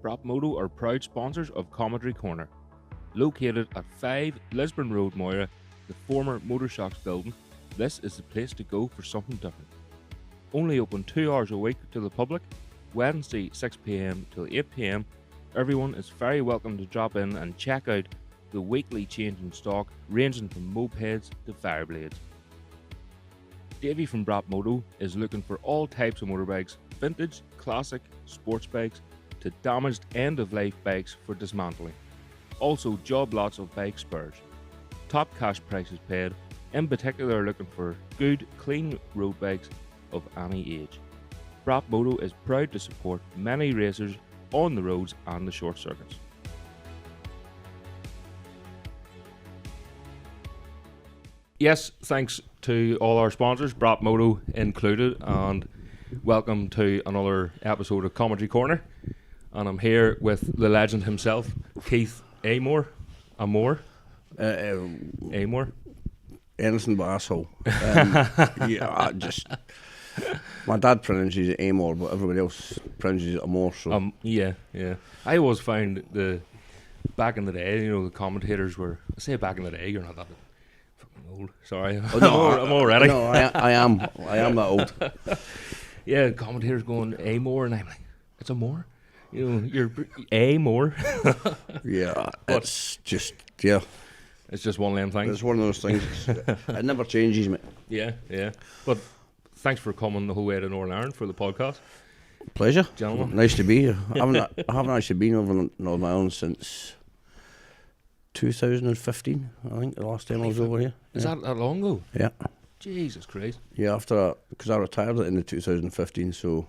Moto are proud sponsors of Commentary Corner. Located at 5 Lisburn Road, Moira, the former Motor Shocks building, this is the place to go for something different. Only open 2 hours a week to the public, Wednesday 6 p.m. till 8 p.m. Everyone is very welcome to drop in and check out the weekly changing stock ranging from mopeds to fireblades. Davey from Moto is looking for all types of motorbikes, vintage, classic, sports bikes to damaged end-of-life bikes for dismantling. Also job lots of bike spares. Top cash prices paid, in particular looking for good, clean road bikes of any age. Moto is proud to support many racers on the roads and the short circuits. Yes, thanks to all our sponsors, Moto included, and welcome to another episode of Commentary Corner. And I'm here with the legend himself, Keith Amor. Amor? Anything but asshole. My dad pronounces it Amor, but everybody else pronounces it Amor. So yeah. I always found back in the day, the commentators were. I say back in the day, you're not that fucking old. Sorry, I'm already. No, I am that old. Yeah, commentators going Amor, and I'm like, it's Amor. You're Amor. Yeah, but it's just It's just one of them things. It's one of those things. It never changes, mate. Yeah. But thanks for coming the whole way to Northern Ireland for the podcast. Pleasure, gentlemen. Nice to be here. I haven't actually been over in Northern Ireland since 2015. I think the last time I was over here. Is that long ago? Yeah. Jesus Christ. Yeah, because I retired at the end of 2015, so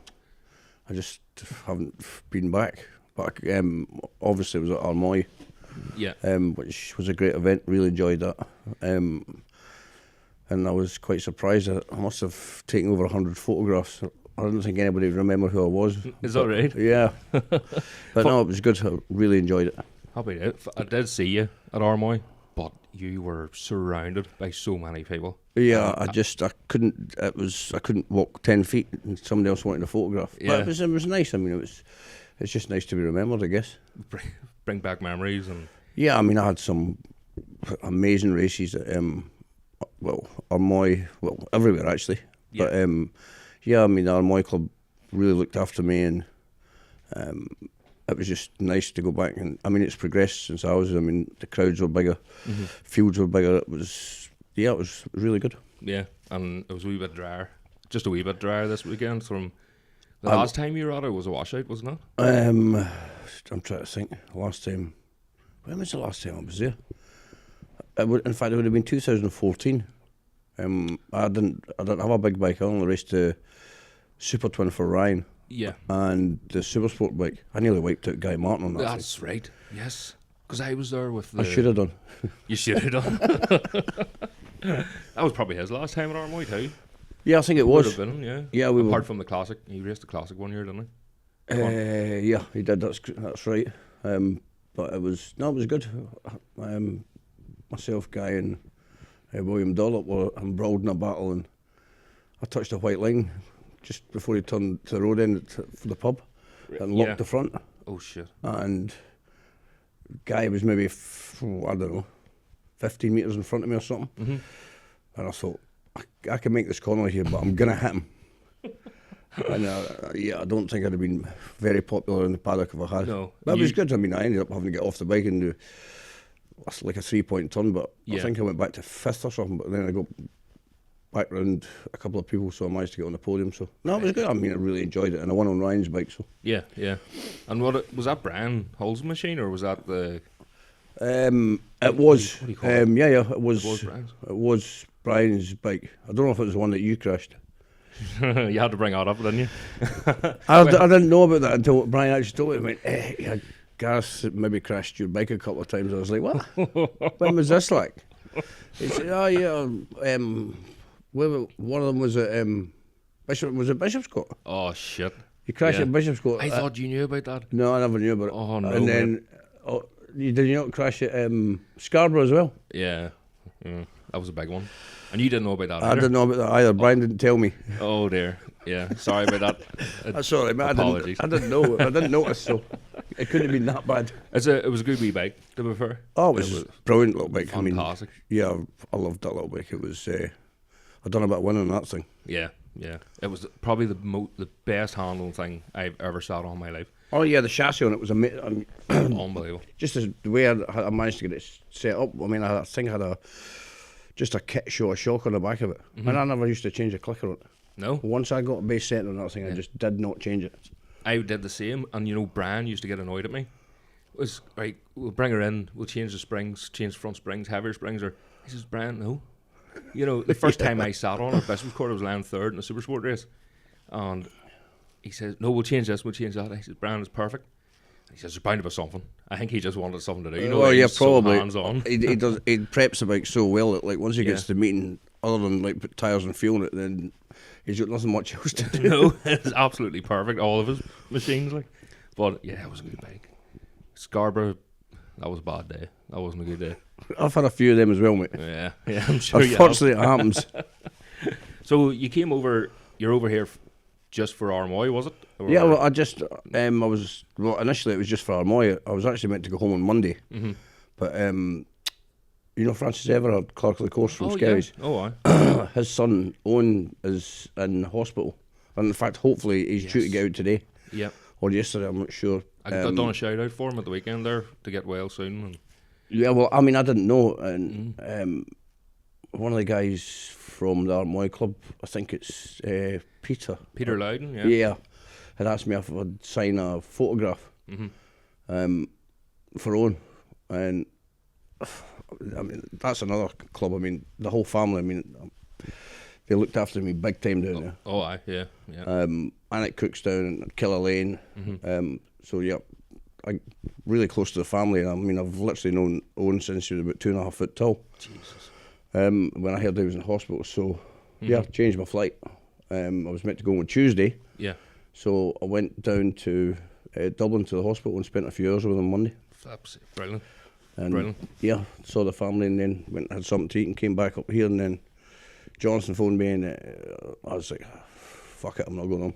I just haven't been back. But obviously it was at Armoy. Yeah. Which was a great event. Really enjoyed that. And I was quite surprised that I must have taken over 100 photographs. I don't think anybody would remember who I was. Is that right? Yeah. But no, it was good. I really enjoyed it. Happy to. I did see you at Armoy, but you were surrounded by so many people. Yeah, I couldn't walk 10 feet and somebody else wanted a photograph. Yeah. But it was nice. I mean, it's just nice to be remembered, I guess. Bring back memories. And yeah, I mean, I had some amazing races at Armoy, everywhere actually. Yeah. But I mean, the Armoy club really looked after me, and it was just nice to go back. And I mean, it's progressed since I was. I mean, the crowds were bigger, fields were bigger. It was really good. Yeah, and it was a wee bit drier, just a wee bit drier this weekend from the last time you were at it. Was a washout, wasn't it? I'm trying to think. Last time, when was the last time I was there? In fact, it would have been 2014. I didn't have a big bike. I only raced the Super Twin for Ryan. Yeah. And the Super Sport bike. I nearly wiped out Guy Martin on that. That's thing. right. Yes. Because I was there with the... I should have done. You should have done. That was probably his last time at Armoy too. Yeah, I think it was. Would have been, yeah. Yeah, Apart from the classic. He raced the classic one year, didn't he? Yeah, he did. That's right. But it was good. Myself, Guy, and William Dollop were embroiled in a battle, and I touched a white line just before he turned to the road end for the pub and locked the front. Oh shit! And Guy was maybe 15 metres in front of me or something, and I thought I can make this corner here, but I'm gonna hit him. And I don't think I'd have been very popular in the paddock if I had. No, that was good. I mean, I ended up having to get off the bike and do like a 3-point turn, but I think I went back to 5th or something. But then I got back round a couple of people, so I managed to get on the podium. So no, it was good. I mean, I really enjoyed it, and I won on Ryan's bike. So yeah. And was that Brian Hull's machine, or was that the? It was. What do you call it? Yeah, it was. It was Brian's bike. I don't know if it was the one that you crashed. You had to bring that up, didn't you? I didn't know about that until Brian actually told me. He went, hey, Gareth maybe crashed your bike a couple of times. I was like, what? When was this like? He said, oh yeah, one of them was at Bishopscourt. Oh shit! You crashed at Bishopscourt. I thought you knew about that. No, I never knew about it. Oh no! And then did you not crash at Scarborough as well? Yeah, that was a big one. And you didn't know about that either? I didn't know about that either. Brian didn't tell me. Oh dear. Yeah, sorry about that. That's all right, mate. Apologies. I didn't know. I didn't notice. So It couldn't have been that bad. It was a good wee bike, to be fair. Oh, it was a brilliant little bike. Fantastic. I loved that little bike. It was. I'd done about winning that thing. Yeah. It was probably the best handling thing I've ever sat on in my life. Oh yeah, the chassis on it was amazing. Unbelievable. Just the way I managed to get it set up. I mean, I think I had just a kit show a shock on the back of it. And I never used to change a clicker on it. No. Once I got a base set on that thing, I just did not change it. I did the same, and Brian used to get annoyed at me. It was right, we'll bring her in, we'll change the springs, change front springs, heavier springs, or he says, Brian, no. The first time I sat on it, Bishop's Court, I was lying third in a super sport race, and he says, no, we'll change this, we'll change that. I says, Brian, it's perfect. He says, there's bound to be something. I think he just wanted something to do. Oh yeah, probably. So hands-on. He preps the bike so well that like once he gets to the meeting, other than like put tyres and fuel in it, then he's got nothing much else to do. No, it's absolutely perfect. All of his machines, like. But yeah, it was a good bike. Scarborough, that was a bad day. That wasn't a good day. I've had a few of them as well, mate. Yeah, I'm sure. Unfortunately, it happens. So you came over. You're over here just for Armoy, was it? Or Yeah, well, initially it was just for Armoy. I was actually meant to go home on Monday, but Francis Everard, clerk of the course from Skerries. Yeah. Oh, aye. His son Owen is in hospital, and in fact, hopefully he's due to get out today. Yeah. Or yesterday, I'm not sure. I got done a shout out for him at the weekend there to get well soon. And yeah, well, I mean, I didn't know, and one of the guys from the Armoy club, I think it's Peter Loudon, yeah, had asked me if I'd sign a photograph for Owen, and I mean that's another club. I mean the whole family. I mean they looked after me big time down there. Oh, aye, yeah. And at Cookstown and Killer Lane. So yeah, I'm really close to the family. And I mean I've literally known Owen since he was about 2.5 foot tall. Jesus. When I heard he was in hospital, so yeah, changed my flight. I was meant to go on Tuesday. Yeah. So I went down to Dublin to the hospital and spent a few hours with him Monday. Brilliant. And Brilliant. yeah, saw the family and then went and had something to eat and came back up here, and then Johnson phoned me and I was like, fuck it, I'm not going home.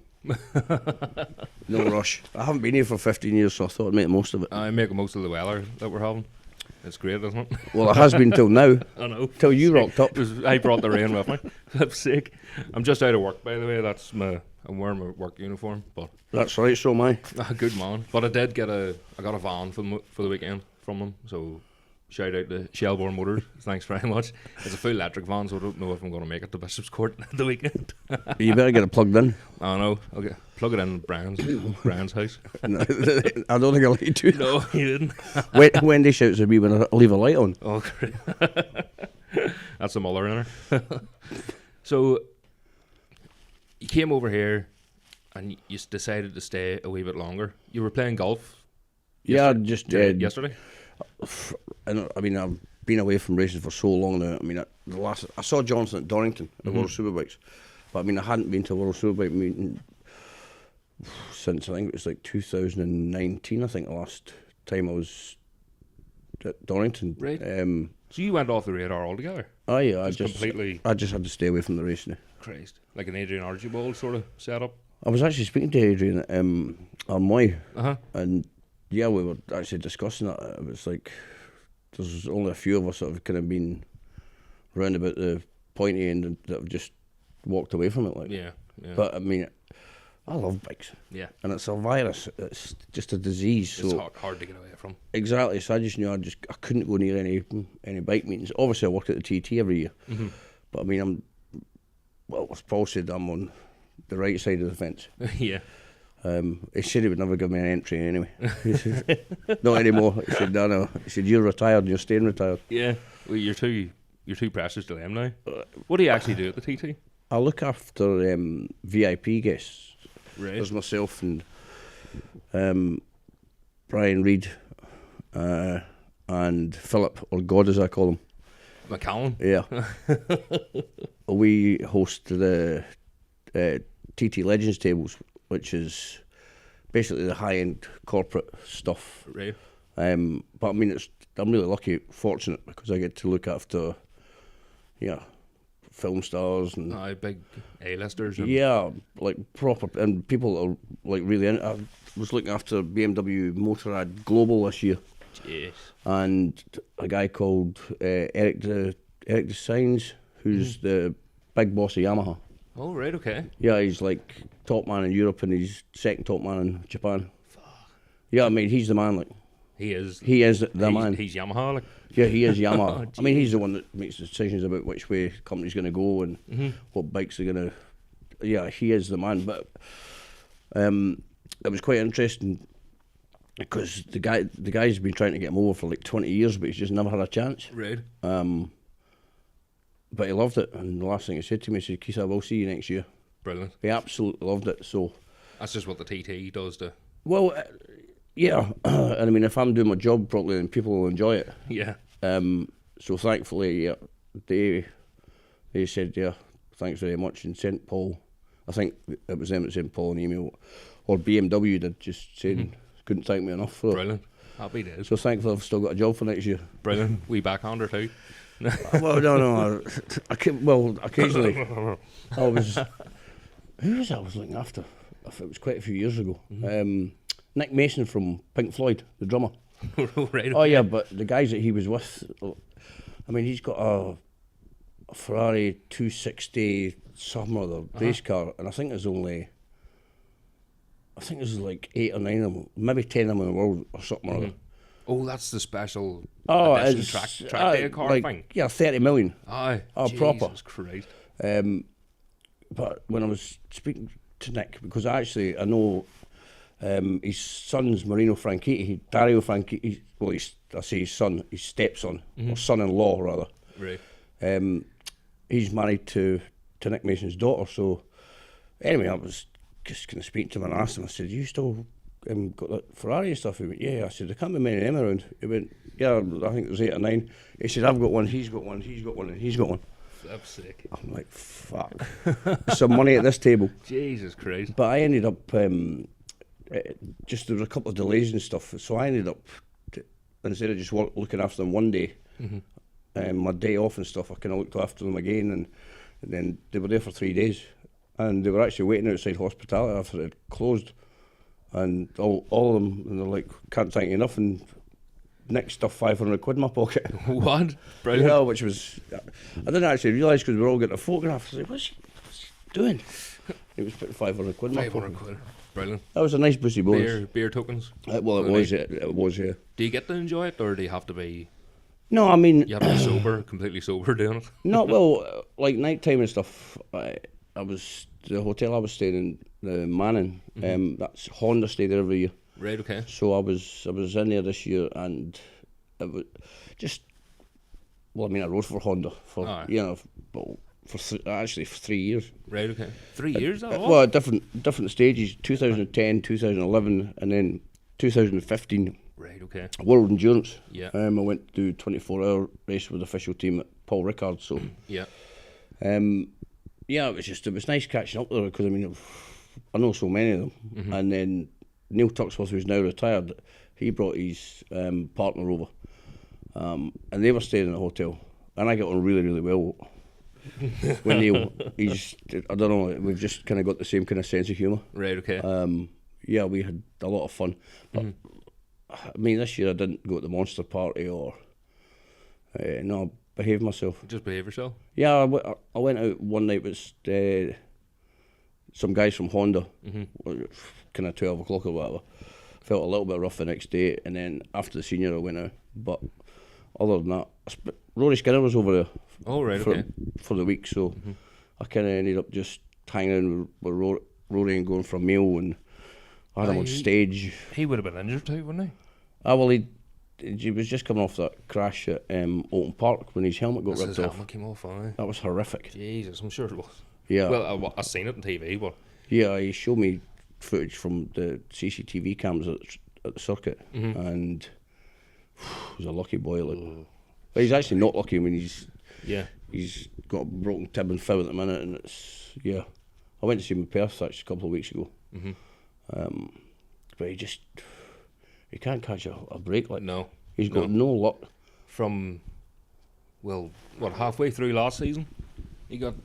No rush. I haven't been here for 15 years, so I thought I'd make the most of it. I make the most of the weather that we're having. It's great, isn't it? Well, it has been till now. I know. Till you rocked up. I brought the rain with me. For sake. I'm just out of work, by the way. I'm wearing my work uniform, but that's right. So am I. Good man. But I got a van for the weekend from them. So shout out to Shelbourne Motors. Thanks very much. It's a full electric van, so I don't know if I'm going to make it to Bishop's Court the weekend. You better get it plugged in. I know. Okay, plug it in Brian's house. No, I don't think I'll let you do that. No, you didn't. Wendy shouts at me when I leave a light on. Oh, great. That's a muller in her. So you came over here and you decided to stay a wee bit longer. You were playing golf. Yeah, yesterday. I mean, I've been away from racing for so long now. I mean, I saw Johnson at Donington at the World Superbikes, but I mean, I hadn't been to a World Superbike meeting since I think it was like 2019. I think the last time I was at Donington. Right. So you went off the radar altogether. Oh yeah, I just had to stay away from the racing. Christ, like an Adrian Archibald sort of setup. I was actually speaking to Adrian at Armoy, and yeah, we were actually discussing that. It was like there's only a few of us that have kind of been round about the pointy end that have just walked away from it. Like, yeah. But I mean, I love bikes. Yeah. And it's a virus. It's just a disease. It's so hard to get away from. Exactly. So I just knew I couldn't go near any bike meetings. Obviously, I worked at the TT every year. But I mean, as Paul said, I'm on the right side of the fence. Yeah. He said he would never give me an entry anyway. He said, not anymore. He said, no. He said, you're retired and you're staying retired. Yeah. Well, you're too precious to them now. What do you actually do at the TT? I look after VIP guests. Right. There's myself and Brian Reid and Philip, or God as I call him. McCallum? Yeah. We host the TT Legends tables, which is basically the high-end corporate stuff. Right. But I mean, I'm really lucky, fortunate, because I get to look after, film stars and big A-listers. Yeah, like proper, and people are like really. was looking after BMW Motorrad Global this year. Jeez. And a guy called Eric de Signs, who's the big boss of Yamaha. Oh, right, okay. Yeah, he's like top man in Europe and he's second top man in Japan. Yeah, I mean, he's the man, like. He is. He is the man. He's Yamaha, like. Yeah, he is Yamaha. Oh, I mean, he's the one that makes the decisions about which way the company's going to go and what bikes are going to... Yeah, he is the man. But it was quite interesting because the guy's been trying to get him over for like 20 years, but he's just never had a chance. Right. But he loved it, and the last thing he said to me, he said, Keith, I will see you next year. Brilliant. He absolutely loved it, so... That's just what the TT does to... Well, yeah, and I mean, if I'm doing my job properly, then people will enjoy it. Yeah. So thankfully, yeah, they said, yeah, thanks very much, and sent Paul, I think it was them that sent Paul an email, or BMW did, just saying, couldn't thank me enough for Brilliant. Happy days. So thankfully I've still got a job for next year. Brilliant. We backhander too. Well, no, occasionally. I was, who was I was looking after? It was quite a few years ago. Nick Mason from Pink Floyd, the drummer. Right, okay. Oh yeah, but the guys that he was with, I mean, he's got a Ferrari 260 some other race car, and I think there's like 8 or 9 of them, maybe 10 of them in the world or something or other. Oh, that's the special edition track day car like, thing? Yeah, 30 million. Aye. Oh, Jesus proper. Christ. But when I was speaking to Nick, because I know his son's Marino Franchitti, Dario Franchitti, well, I say his son, his stepson, or son-in-law rather. Right. He's married to Nick Mason's daughter, so anyway, I was just kind of speaking to him and asked him, I said, you still got that Ferrari and stuff? He went, yeah. I said, there can't be many of them around. He went, yeah, I think there's 8 or 9. He said, I've got one, he's got one, he's got one, and he's got one. That's sick. I'm like, fuck. Some money at this table. Jesus Christ. But I ended up, just there was a couple of delays and stuff, so I ended up, instead of just looking after them one day, my day off and stuff, I kind of looked after them again, and then they were there for 3 days, and they were actually waiting outside hospitality after it had closed, and all of them, and they're like, can't thank you enough, and Nick stuffed 500 quid in my pocket. What? Brilliant. Yeah, which was, I didn't actually realise because we were all getting a photograph. I was like, what's he doing? He was putting 500 quid in my pocket. 500 quid. Brilliant. That was a nice busy bonus. Beer tokens? It was, yeah. Do you get to enjoy it, or do you have to be... No, I mean... You have to be sober, completely sober doing it? No, well, like night time and stuff, the hotel I was staying in, Manning, that's Honda stay there every year. Right, okay. So I was in there this year, and it was just, well, I mean, I rode for Honda for actually for 3 years. Right, okay. 3 years? Well, different stages, 2010, 2011, and then 2015. Right, okay. World Endurance. Yeah. I went to do 24-hour race with the official team at Paul Ricard. So. Yeah. Yeah, it was nice catching up there because I mean, I know so many of them, and then Neil Tuxworth, who's now retired, he brought his partner over, and they were staying in a hotel, and I got on really, really well with Neil. I don't know, we've just kind of got the same kind of sense of humour. Right, okay. Yeah, we had a lot of fun. But, I mean, this year I didn't go to the Monster Party or, no, I behaved myself. Just behave yourself? Yeah, I went out one night with some guys from Honda, kind of 12 o'clock or whatever. Felt a little bit rough the next day, and then after the senior I went out. But other than that, Rory Skinner was over there for the week, so I kind of ended up just hanging out with Rory and going for a meal, and I had him on stage. He would have been injured too, wouldn't he? Well, he was just coming off that crash at Oulton Park when his helmet got ripped off. His helmet came off, aye. That was horrific. Jesus, I'm sure it was. Yeah. Well, I seen it on TV, but... Yeah, he showed me footage from the CCTV cams at the circuit, and he's a lucky boy. Like. But he's actually not lucky. I mean, he's got a broken tib and fib at the minute, and it's, yeah. I went to see him in Perth actually a couple of weeks ago. But he can't catch a break. Like, no. He's got no luck. From, halfway through last season? He got...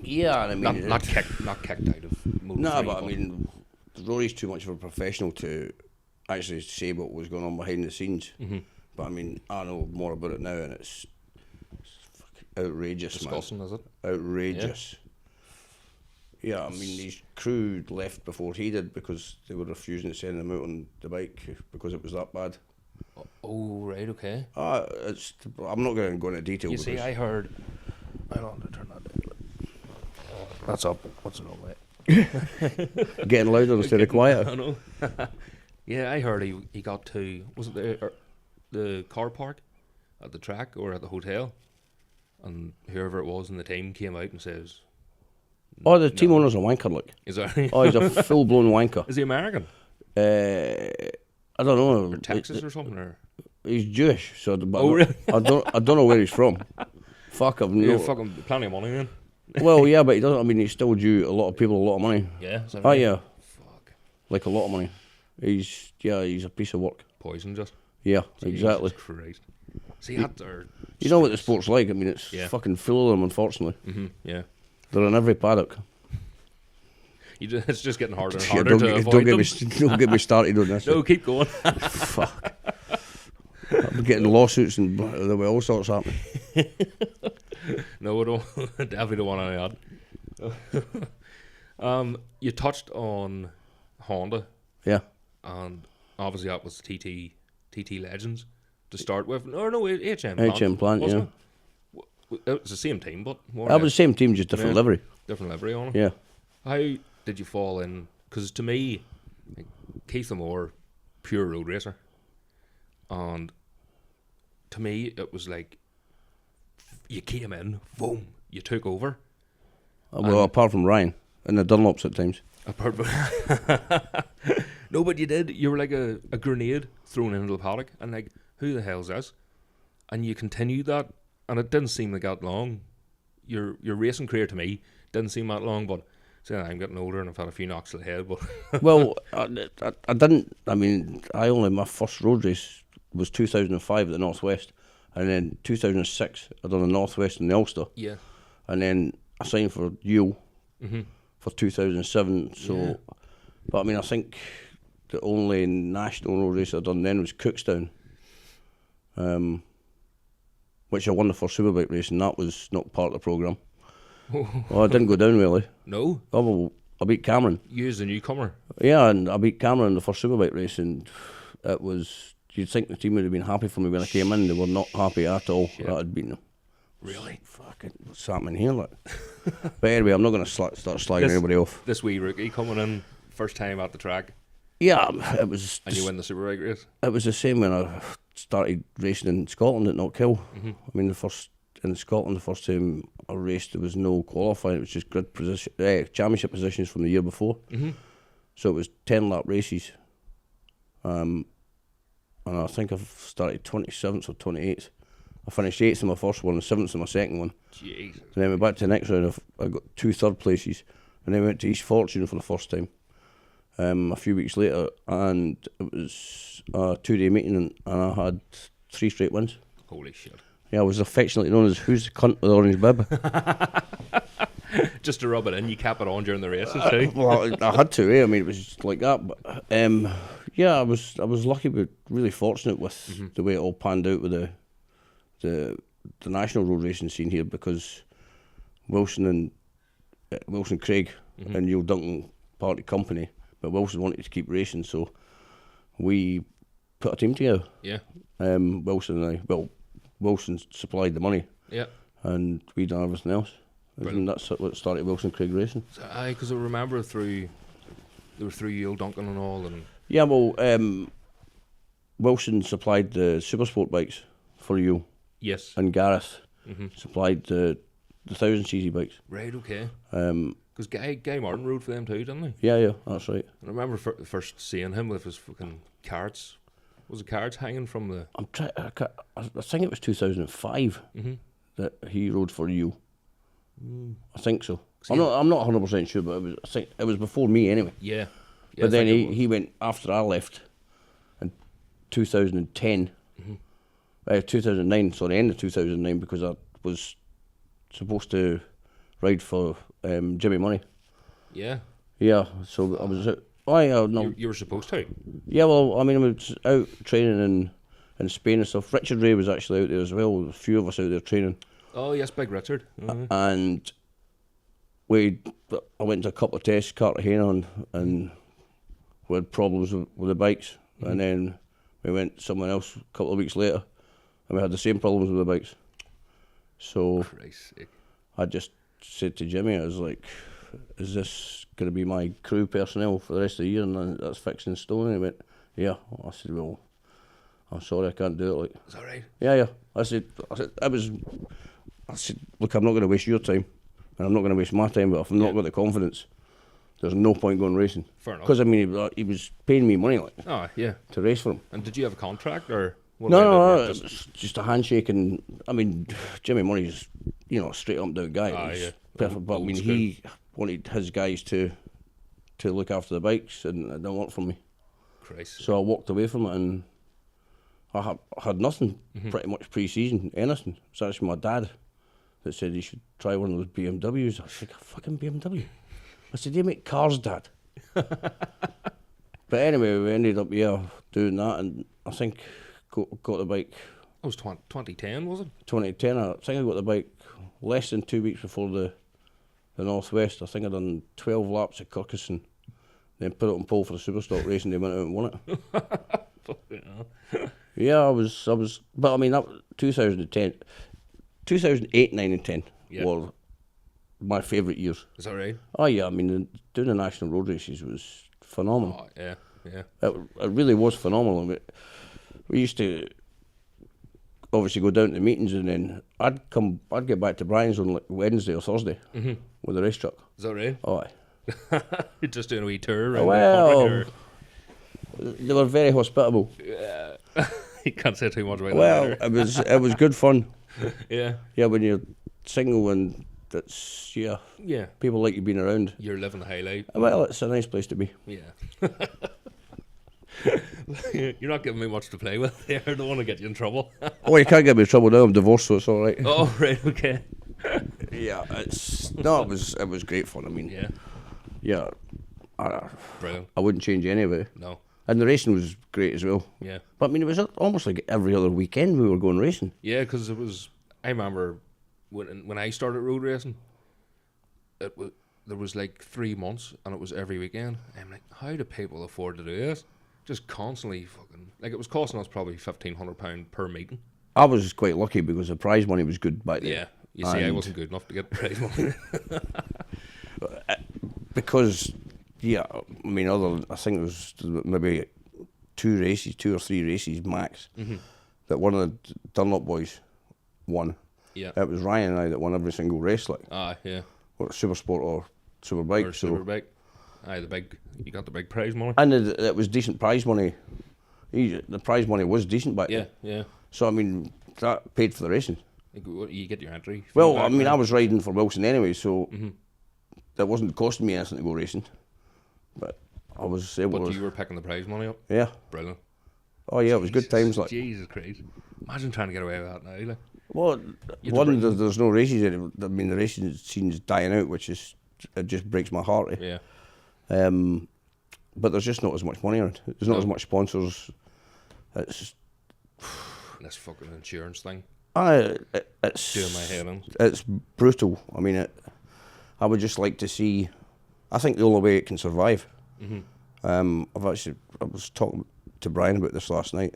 Yeah, I mean... Not kicked out of Moto 3, but I mean, Rory's too much of a professional to actually say what was going on behind the scenes. Mm-hmm. But I mean, I know more about it now, and it's fucking outrageous, Disgusting, man. is it? Outrageous. Yeah, I mean, his crew left before he did because they were refusing to send him out on the bike because it was that bad. Oh, right, okay. I'm not going to go into detail. You see, I heard. Hold on, to turn that down. That's up. What's it all way? Getting louder instead of quieter. I know. Yeah, I heard he got to, was it the car park at the track or at the hotel, and whoever it was in the team came out and says, Oh, the team owner's a wanker, look. is that right? Oh, he's a full-blown wanker. Is he American? I don't know. Or Texas or something? Or? He's Jewish, so but Really? I don't know where he's from. Fuck, I've Yeah, no. fucking plenty of money then. Well, yeah, but he doesn't. I mean, he's still due a lot of people a lot of money. Yeah. Is that Oh right? yeah, Fuck. like a lot of money. He's a piece of work. Poison just. Yeah, exactly. Jesus Christ. See, that or You know what the sport's like. I mean, it's Yeah. fucking full of them. Unfortunately, yeah. they're in every paddock. It's just getting harder and Yeah, harder to avoid them. don't get me started on this. No, keep going. Fuck. I'm getting lawsuits and there'll be all sorts happening. No, I don't. Definitely don't want any of that. You touched on Honda, Yeah. and obviously that was TT Legends to start with. No, HM Plant. HM Plant, wasn't it? It was the same team, but more or That was the less same team, just different Yeah. livery. different livery on it. Yeah. How did you fall in? Because to me, like, Keith Amor, pure road racer, and to me it was like you came in, boom, you took over. Well, apart from Ryan and the Dunlops at times. Apart from no, but you did. You were like a grenade thrown into the paddock, and like, who the hell's this? And you continued that, and it didn't seem like that long. Your racing career to me didn't seem that long, but saying I'm getting older and I've had a few knocks to the head, but Well, I didn't. I mean, my first road race was 2005 at the Northwest, and then 2006 I done the Northwest and the Ulster, yeah. and then I signed for Yule Mm-hmm. for 2007. So, Yeah. but I mean, I think the only national road race I done then was Cookstown, which I won the first superbike race, and that was not part of the programme. Well, I didn't go down really. No, Oh, well, I beat Cameron. you as a newcomer. Yeah, and I beat Cameron in the first superbike race, and it was. You'd think the team would have been happy for me when I came in. They were not happy at all Shit. that I'd beaten them. Really? Fucking what's happening here, like? But anyway, I'm not going to start slagging anybody off. This wee rookie coming in, first time at the track, Yeah, it was. and you win the superbike race. It was the same when I started racing in Scotland at Knockhill. Mm-hmm. I mean, in Scotland, the first time I raced, there was no qualifying. It was just grid position, championship positions from the year before. Mm-hmm. So it was 10 lap races. And I think I've started 27th or 28th. I finished 8th in my first one and 7th in my second one. Jesus. And then went back to the next round. I got 2 third places. And then went to East Fortune for the first time. A few weeks later, and it was a 2-day meeting, and I had 3 straight wins. Holy shit. Yeah, I was affectionately known as "Who's the cunt with the orange bib?" Just to rub it in, you cap it on during the races too. Well, I had to. I mean, it was just like that. But yeah, I was lucky, but really fortunate with the way it all panned out with the national road racing scene here, because Wilson Craig and Neil Duncan parted company, but Wilson wanted to keep racing, so we put a team together. Yeah. Wilson and I. Well, Wilson supplied the money, Yeah. and we done everything else. Brilliant. And that's what started Wilson Craig Racing. So, because I remember they were through Yale Duncan and all, and Yeah, well, Wilson supplied the Supersport bikes for you, yes. and Gareth Mm-hmm. supplied the 1000cc bikes. Right, okay. Um, Because Guy Martin rode for them too, didn't he? yeah, that's right. I remember first seeing him with his fucking carts. Was it carts hanging from the? I think it was 2005 that he rode for you. I think so. I'm not 100% sure, but I think it was before me anyway. Yeah. But then he went after I left in 2010, 2009, sorry, end of 2009, because I was supposed to ride for Jimmy Money. Yeah. Yeah, so I was out Oh yeah, no. You were supposed to. Yeah, well, I mean, I was out training in Spain and stuff. Richard Ray was actually out there as well. A few of us out there training. Oh yes, Big Richard. And I went to a couple of tests, Cartagena, and we had problems with the bikes. And then we went somewhere else a couple of weeks later, and we had the same problems with the bikes. So Christ's sake. I just said to Jimmy, I was like, is this going to be my crew personnel for the rest of the year? And that's fixed in stone. And he went, yeah. I said, well, I'm sorry, I can't do it. Like, Is that right? yeah. I said, look, I'm not going to waste your time, and I'm not going to waste my time, but if I'm not got the confidence, there's no point going racing. Fair enough. Because, I mean, he was paying me money, like, Oh, yeah. to race for him. And did you have a contract, or? No, it was just a handshake, and, I mean, Jimmy Money's, a straight up down guy. Yeah. Perfect, but I mean, he wanted his guys to look after the bikes, and it didn't work for me. Christ. So I walked away from it, and I had nothing pretty much pre-season, anything. It's actually my dad that said he should try one of those BMWs. I was like, a fucking BMW? I said, you make cars, Dad. But anyway, we ended up, doing that, and I think got the bike. It was 2010, was it? 2010, I think I got the bike less than 2 weeks before the Northwest. I think I done 12 laps at Kirkuson, then put it on pole for the Superstock race, and they went out and won it. Yeah, I was, but I mean, that 2008, 9 and 10 were my favourite years. Is that right? Oh yeah, I mean, doing the national road races was phenomenal. Oh, yeah. It really was phenomenal. We used to obviously go down to the meetings, and then I'd get back to Brian's on like Wednesday or Thursday with the race truck. Is that right? Oh, aye. You're just doing a wee tour around Well, they were very hospitable. Yeah. You can't say too much about Well, that. it was good fun. Yeah. Yeah, when you're single and that's people like you being around. You're living the high life. Well, it's a nice place to be. Yeah. You're not giving me much to play with here. I don't want to get you in trouble. Oh, you can't get me in trouble now. I'm divorced, so it's all right. Oh, right, okay. Yeah, it was great fun. I mean, Brilliant. I wouldn't change any of it. No. And the racing was great as well. Yeah. But I mean, it was almost like every other weekend we were going racing. Yeah, because I remember when I started road racing, there was like 3 months, and it was every weekend. I'm like, how do people afford to do this? Just constantly fucking, like, it was costing us probably £1,500 per meeting. I was quite lucky because the prize money was good back then. Yeah, you see, I wasn't good enough to get prize money. Because, I mean, I think it was maybe 2 or 3 races max that one of the Dunlop boys won. Yeah. It was Ryan and I that won every single race, like. Yeah. Or Super Sport or Superbike. Or Superbike. You got the big prize money. And it was decent prize money. The prize money was decent back then. Yeah. So, I mean, that paid for the racing. You get your entry. Well, I mean, I was riding for Wilson anyway, so that wasn't costing me anything to go racing. But I was able to... But you were picking the prize money up? Yeah. Brilliant. Oh, yeah, it was good times. Like. Jesus Christ. Imagine trying to get away with that now. Like. Well, there's no races anymore. I mean, the racing scene's dying out, it just breaks my heart. Yeah. But there's just not as much money around. There's not as much sponsors. It's this fucking insurance thing. It's doing my head in. It's brutal. I mean, I would just like to see. I think the only way it can survive. I was talking to Brian about this last night.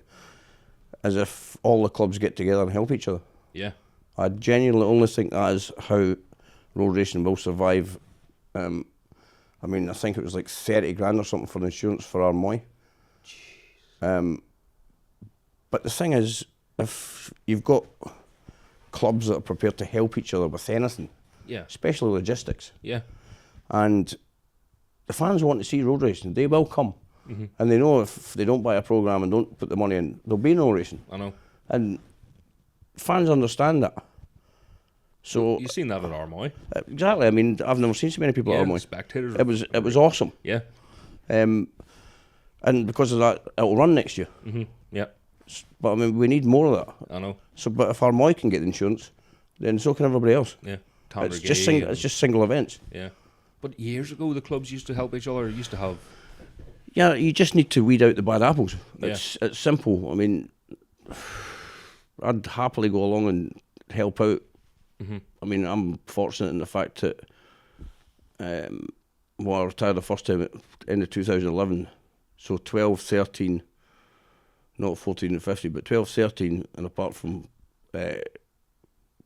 As if all the clubs get together and help each other. Yeah. I genuinely only think that is how road racing will survive. I mean, I think it was like 30 grand or something for insurance for Armoy. But the thing is, if you've got clubs that are prepared to help each other with anything, especially logistics, and the fans want to see road racing, they will come. And they know if they don't buy a programme and don't put the money in, there'll be no racing. I know. And fans understand that. So you've seen that at Armoy. Exactly. I mean, I've never seen so many people at Armoy. Spectators. It was awesome. Yeah. And because of that, it'll run next year. Yeah. But I mean, we need more of that. I know. So, but if Armoy can get the insurance, then so can everybody else. Yeah. It's just single events. Yeah. But years ago, the clubs used to help each other. Used to have Yeah, you just need to weed out the bad apples. It's simple. I mean, I'd happily go along and help out. I mean, I'm fortunate in the fact that I retired the first time at end of 2011, so 12, 13, not 14 and 50, but 12, 13, and apart from COVID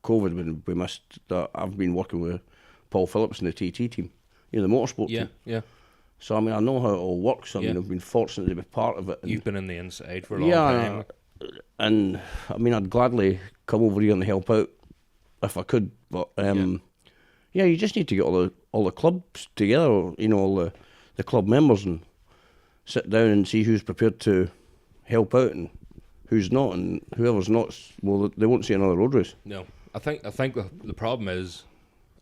when we missed that, I've been working with Paul Phillips in the TT team, the motorsport team. Yeah. So I mean, I know how it all works. I mean, I've been fortunate to be part of it. You've been in the inside for a long time. And I mean, I'd gladly come over here and help out if I could. But you just need to get all the clubs together, all the club members, and sit down and see who's prepared to help out and who's not, and whoever's not, well, they won't see another road race. No, I think the problem is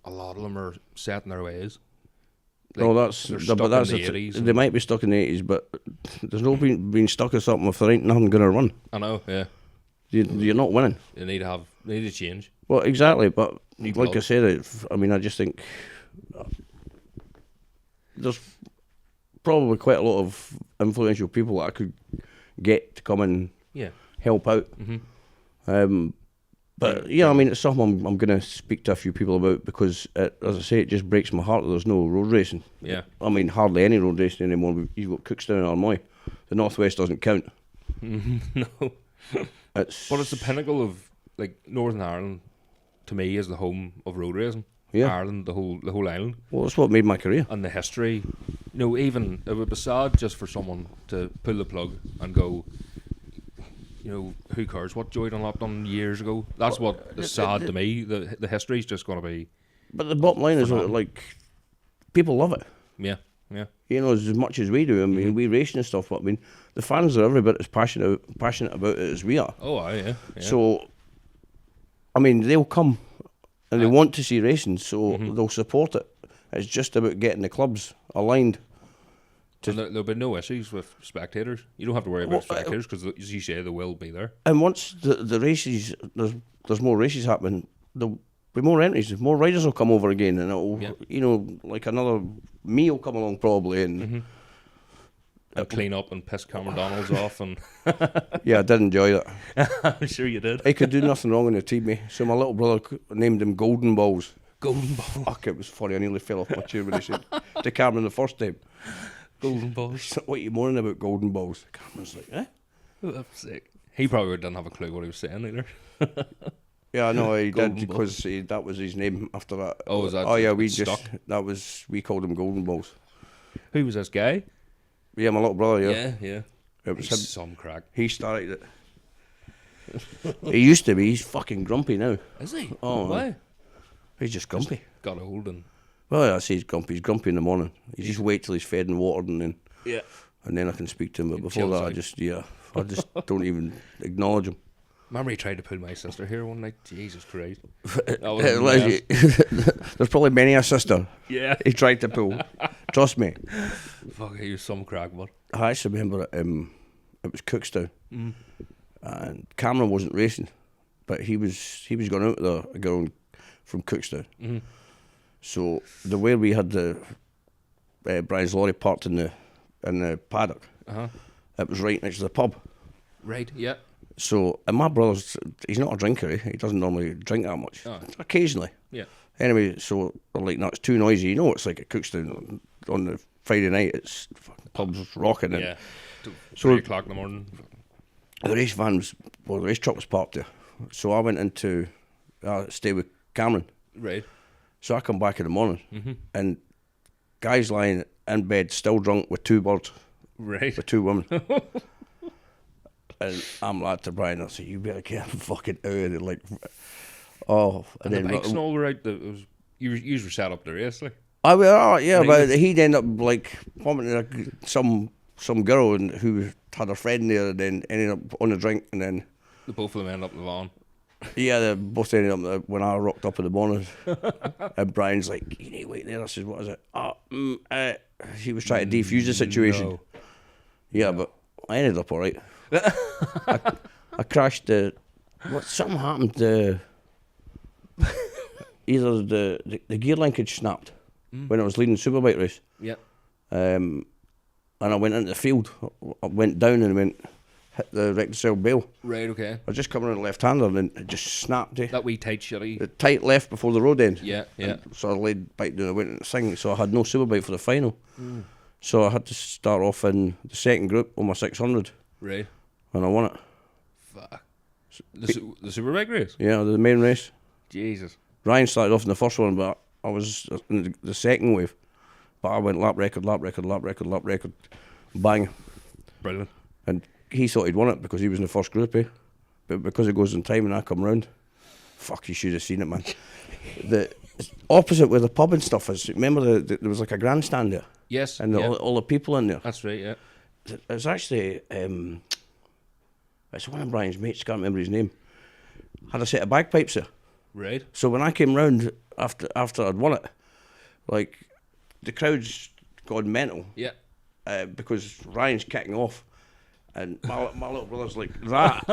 a lot of them are set in their ways. Like, they might be stuck in the 80s, but there's no being stuck in something if there ain't nothing going to run. I know, yeah. You're not winning. You need to change. Well, exactly, but like I said, I mean, I just think there's probably quite a lot of influential people that I could get to come and help out. But I mean, it's something I'm going to speak to a few people about, because as I say, it just breaks my heart that there's no road racing. Yeah. I mean, hardly any road racing anymore. You've got Cookstown and Armoy. The Northwest doesn't count. No. But it's the pinnacle of, like, Northern Ireland, to me, is the home of road racing. Yeah. Ireland, the whole island. Well, that's what made my career. And the history. Even it would be sad just for someone to pull the plug and go, who cares what Joey Dunlop done years ago? That's what is sad to me. The history's just going to be. But the bottom line is, like, people love it. Yeah. As much as we do. I mean, we racing and stuff, but I mean, the fans are every bit as passionate about it as we are. Oh, yeah. So, I mean, they'll come and they want to see racing, so they'll support it. It's just about getting the clubs aligned. And there'll be no issues with spectators. You don't have to worry about spectators, because, as you say, they will be there. And once the races, there's more races happening, there'll be more entries. More riders will come over again, and it'll, like another me will come along probably, and I'll clean up and piss Cameron Donald's off. And yeah, I did enjoy that. I'm sure you did. I could do nothing wrong in the team, me. So my little brother named him Golden Balls. Golden Balls. Fuck, it was funny. I nearly fell off my chair when he said to Cameron the first time. Golden Balls. What are you moaning about, Golden Balls? Cameron's like, eh? Oh, that's sick. He probably didn't have a clue what he was saying either. Yeah, I know he did, because that was his name after that. Oh, was that? Oh yeah, we called him Golden Balls. Who was this guy? Yeah, my little brother. Yeah. It was He's some crack. He started it. He used to be. He's fucking grumpy now. Is he? Oh, why? He's just grumpy. Just got old and. Well, I say he's grumpy. He's grumpy in the morning. You just wait till he's fed and watered, and then I can speak to him. But before that, I just don't even acknowledge him. Remember he tried to pull my sister here one night? Jesus Christ. There's probably many a sister. Yeah. He tried to pull. Trust me. Fuck, he was some crack, but. I actually remember it was Cookstown. And Cameron wasn't racing, but he was going out with a girl from Cookstown. So the way we had the Brian's lorry parked in the paddock, it was right next to the pub. Right, yeah. So, and my brother's, he's not a drinker, he doesn't normally drink that much. Occasionally. Yeah. Anyway, so they're like, no, it's too noisy. It's like at Cookstown on the Friday night, it's fucking pubs rocking. Yeah. So 3 o'clock in the morning. The race truck was parked there. So I went into stay with Cameron. Right. So I come back in the morning, and guy's lying in bed, still drunk, with 2 birds. Right. With 2 women. And I'm like to Brian, I say, you better get fucking out of it. Like, oh. And then the bikes and all were right. You were set up the race, like. But he'd end up like bumping into some girl who had a friend there, and then ended up on a drink, and then. The both of them ended up in the van. Yeah, they both ended up there when I rocked up in the morning. And Brian's like, you need to wait there. I said, what is it? He was trying to defuse the situation. No. Yeah, but I ended up all right. I crashed something happened. Either the gear linkage snapped when I was leading the Superbike race. Yep. and I went into the field. I went down and hit the rectangle bale. Right, okay. I was just coming in left-hander and then it just snapped. That wee tight shitty. The tight left before the road end. Yeah, yeah. And so I laid back down. I went into sing, so I had no superbike for the final. So I had to start off in the second group on my 600. Right. And I won it. Fuck. The Superbike race? Yeah, the main race. Jesus. Ryan started off in the first one, but I was in the second wave. But I went lap record, bang. Brilliant. And he thought he'd won it because he was in the first group, eh? But because it goes in time and I come round, fuck, you should have seen it, man. The opposite where the pub and stuff is, remember there was like a grandstand there? Yes. And all the people in there. That's right, yeah. It's actually, it's one of Brian's mates, can't remember his name, had a set of bagpipes there. Right. So when I came round after I'd won it, like, the crowd's gone mental. Yeah. Because Ryan's kicking off. And my little brother's like that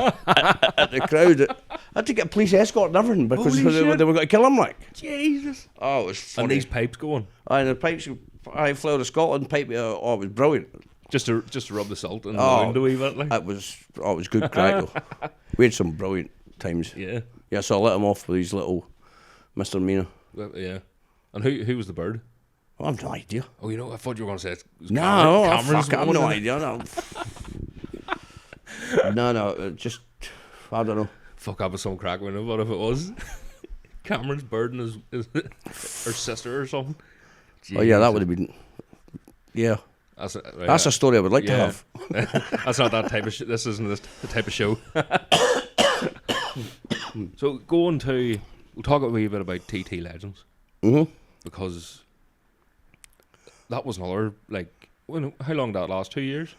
at the crowd. I had to get a police escort and everything because they were going to kill him, like. Jesus. Oh, it was funny. And these pipes going? And the pipes, I flew out of Scotland, pipe, it was brilliant. Just to rub the salt in the window a bit, like? It was good crack, though. We had some brilliant times. Yeah. Yeah, so I let him off with these little Mr. Mina. Well, yeah. And who was the bird? Oh, I have no idea. Oh, you know, I thought you were going to say it was Cameron's. I have no idea. No, just, I don't know. Fuck, up with some crack window, what if it was? Cameron's bird and his her sister or something. Oh, yeah, that would have been, yeah. That's a story I would like to have. That's not that type of this isn't the type of show. So we'll talk a wee bit about TT Legends. Mm-hmm. Because that was another, like, how long did that last? 2 years?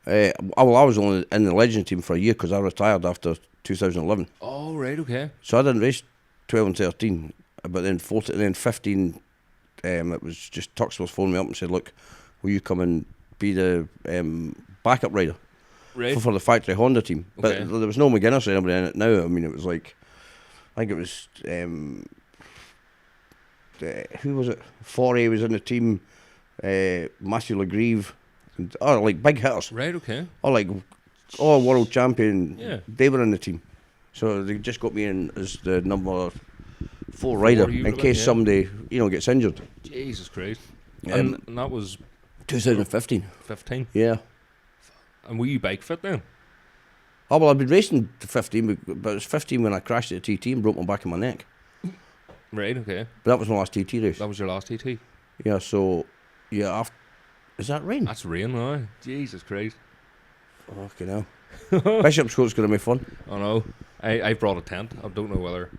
I was only in the Legend team for a year because I retired after 2011. Oh, right, okay. So I didn't race 12 and 13, but then 14 and then 15, it was just Tuxwell's phoned me up and said, look, will you come and be the backup rider for the factory Honda team? Okay. But there was no McGuinness or anybody in it now. I mean, it was like, I think it was, who was it? Foray was in the team, Matthew Legrieve, like big hitters. Right, okay. World champion, yeah. They were in the team. So they just got me in as the number 4 rider in case somebody, gets injured. Jesus Christ. And that was 2015. 15? Yeah. And were you bike fit then? Oh, well, I'd been racing to 15, but it was 15 when I crashed at the TT and broke my back and my neck. Right, okay. But that was my last TT race. That was your last TT? Yeah, so, yeah, is that rain? That's rain, no? Jesus Christ. Fucking hell. Bishop's Court's going to be fun. I know. I brought a tent. I don't know whether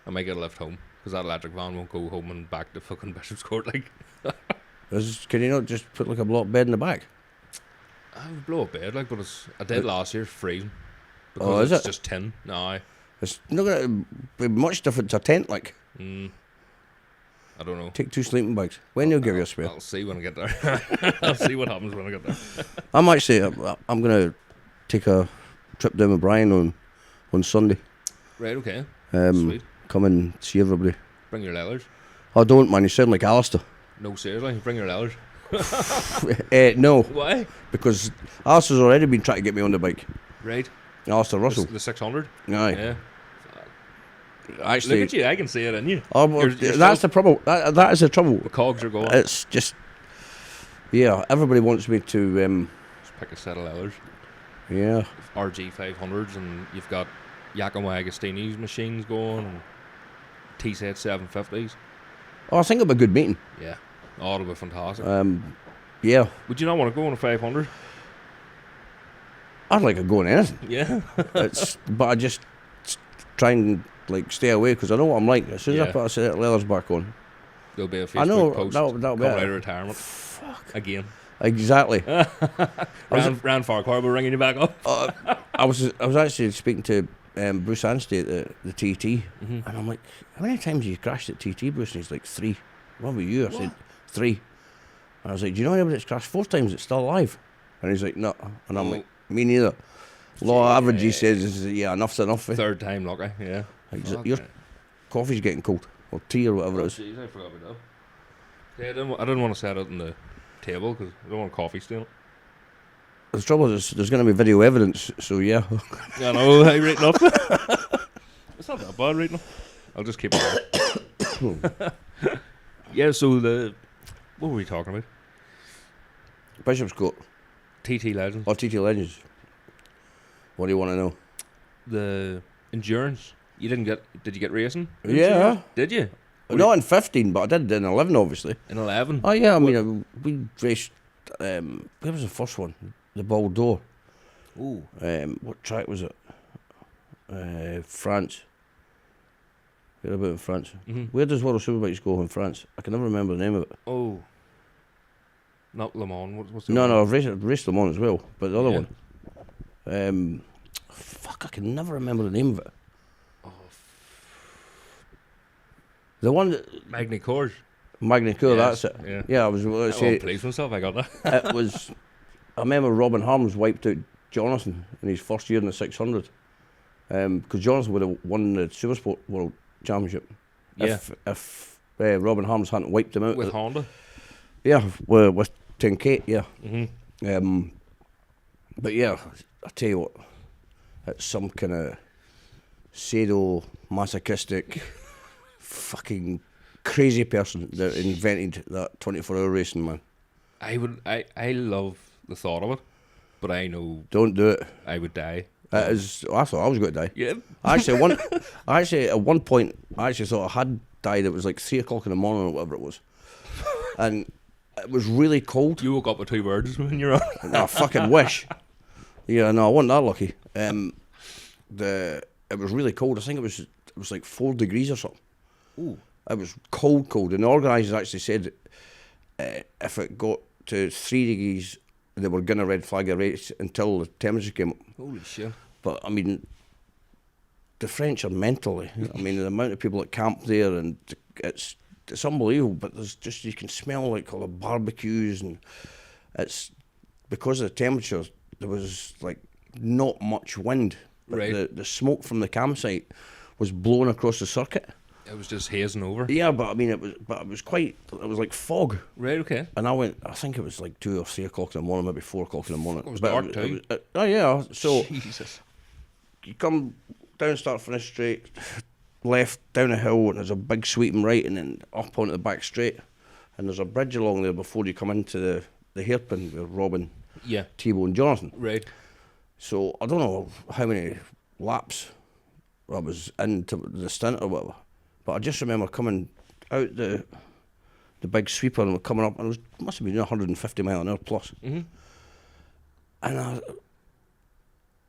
I might get a lift home, because that electric van won't go home and back to fucking Bishop's Court, like. Can you not just put like a block bed in the back? I would blow a bed, like, but I did last year, freezing. Because Oh, is it's it? just tin. No. It's not going to be much different to a tent, like. I don't know. Take 2 sleeping bags. When they'll give you a spare. I'll see when I get there. I'll see what happens when I get there. I'm going to take a trip down with Brian on Sunday. Right, okay. Sweet. Come and see everybody. Bring your leathers. Oh, don't, man. You sound like Alistair. No, seriously. Bring your leathers. No. Why? Because Alistair's already been trying to get me on the bike. Right. Alistair Russell. The 600? Aye. Yeah. Actually, Look at you. I can see it in you. Oh, well, that's the trouble. That is the trouble. The cogs are going. It's just, yeah, everybody wants me to... Just pick a set of leathers. Yeah. RG 500s, and you've got Giacomo Agostini's machines going, and T-set 750s. Oh, I think it'll be a good meeting. Yeah. Oh, it'll be fantastic. Yeah. Would you not want to go on a 500? I'd like to go on anything. Yeah. But I just try and stay away because I know what I'm like. As soon as I put a set of leathers back on, there'll be a Facebook post that'll be coming out of retirement. Fuck. Again. Exactly. Rand Farquhar will ringing you back up. I was actually speaking to Bruce Anstey at the TT, and I'm like, how many times have you crashed at TT, Bruce? And he's like, 3. What about you? I said, 3. And I was like, do you know anybody that's crashed 4 times that's still alive? And he's like, no. And I'm like, me neither. Law of averages says, yeah, enough's enough. 3rd time lucky, yeah. Your coffee's getting cold, or tea or whatever it is. Jeez, I forgot about that. Yeah, I didn't want to set it on the table because I don't want coffee stealing. The trouble is, there's going to be video evidence, so yeah. I know, I written up. It's not that bad writing up. I'll just keep it. Yeah, so what were we talking about? Bishopscourt. TT Legends. Or TT Legends. What do you want to know? The endurance. Did you get racing? Yeah. Did you? Not in 15, but I did in 11, obviously. In 11? Oh, yeah, I mean, we raced, where was the first one? The Bordeaux. Ooh. What track was it? France. Where about in France? Mm-hmm. Where does World Superbikes go in France? I can never remember the name of it. Oh. Not Le Mans. What's the No, other no, one? I've raced Le Mans as well, but the other Yeah. one. Fuck, I can never remember the name of it. Oh, The one that... Magny-Cours. Magny-Cours, Yes, that's it. yeah. Yeah, I was I going to won't say... please myself, I got that. It was... I remember Robin Harms wiped out Jonathan in his first year in the 600. Because Jonathan would have won the Supersport World Championship. Yeah. If Robin Harms hadn't wiped him out. With Honda. Yeah, with 10K, yeah. Mm-hmm. But yeah, I tell you what, it's some kind of masochistic, fucking crazy person that invented that 24-hour racing, man. I love the thought of it, but I know Don't do it. I would die. I thought I was going to die. Yeah. Actually, at one point, I actually thought I had died. It was like 3 o'clock in the morning or whatever it was, and it was really cold. You woke up with 2 birds when you're on. No, I fucking wish. Yeah, no, I wasn't that lucky. It was really cold. I think it was like 4 degrees or something. Ooh. It was cold, and the organisers actually said if it got to 3 degrees, they were going to red flag a race until the temperature came up. Holy shit. But I mean, the French are mentally. I mean, the amount of people that camp there, and it's unbelievable. But there's just, you can smell like all the barbecues, and it's because of the temperature. There was like not much wind, but Right. the smoke from the campsite was blowing across the circuit. It was just hazing over. Yeah, but I mean, it was like fog. Right, okay. And I think it was like 2 or 3 o'clock in the morning, maybe 4 o'clock in the morning. It was But dark too. Oh yeah, so Jesus. you come down, start finish straight, left down a hill, and there's a big sweeping right, and then up onto the back straight, and there's a bridge along there before you come into the hairpin with Robin, Yeah. T-Bone and Jonathan. Right. So I don't know how many laps I was into the stint or whatever, but I just remember coming out the big sweeper and coming up, and it must have been 150 mile an hour plus. Mm-hmm. And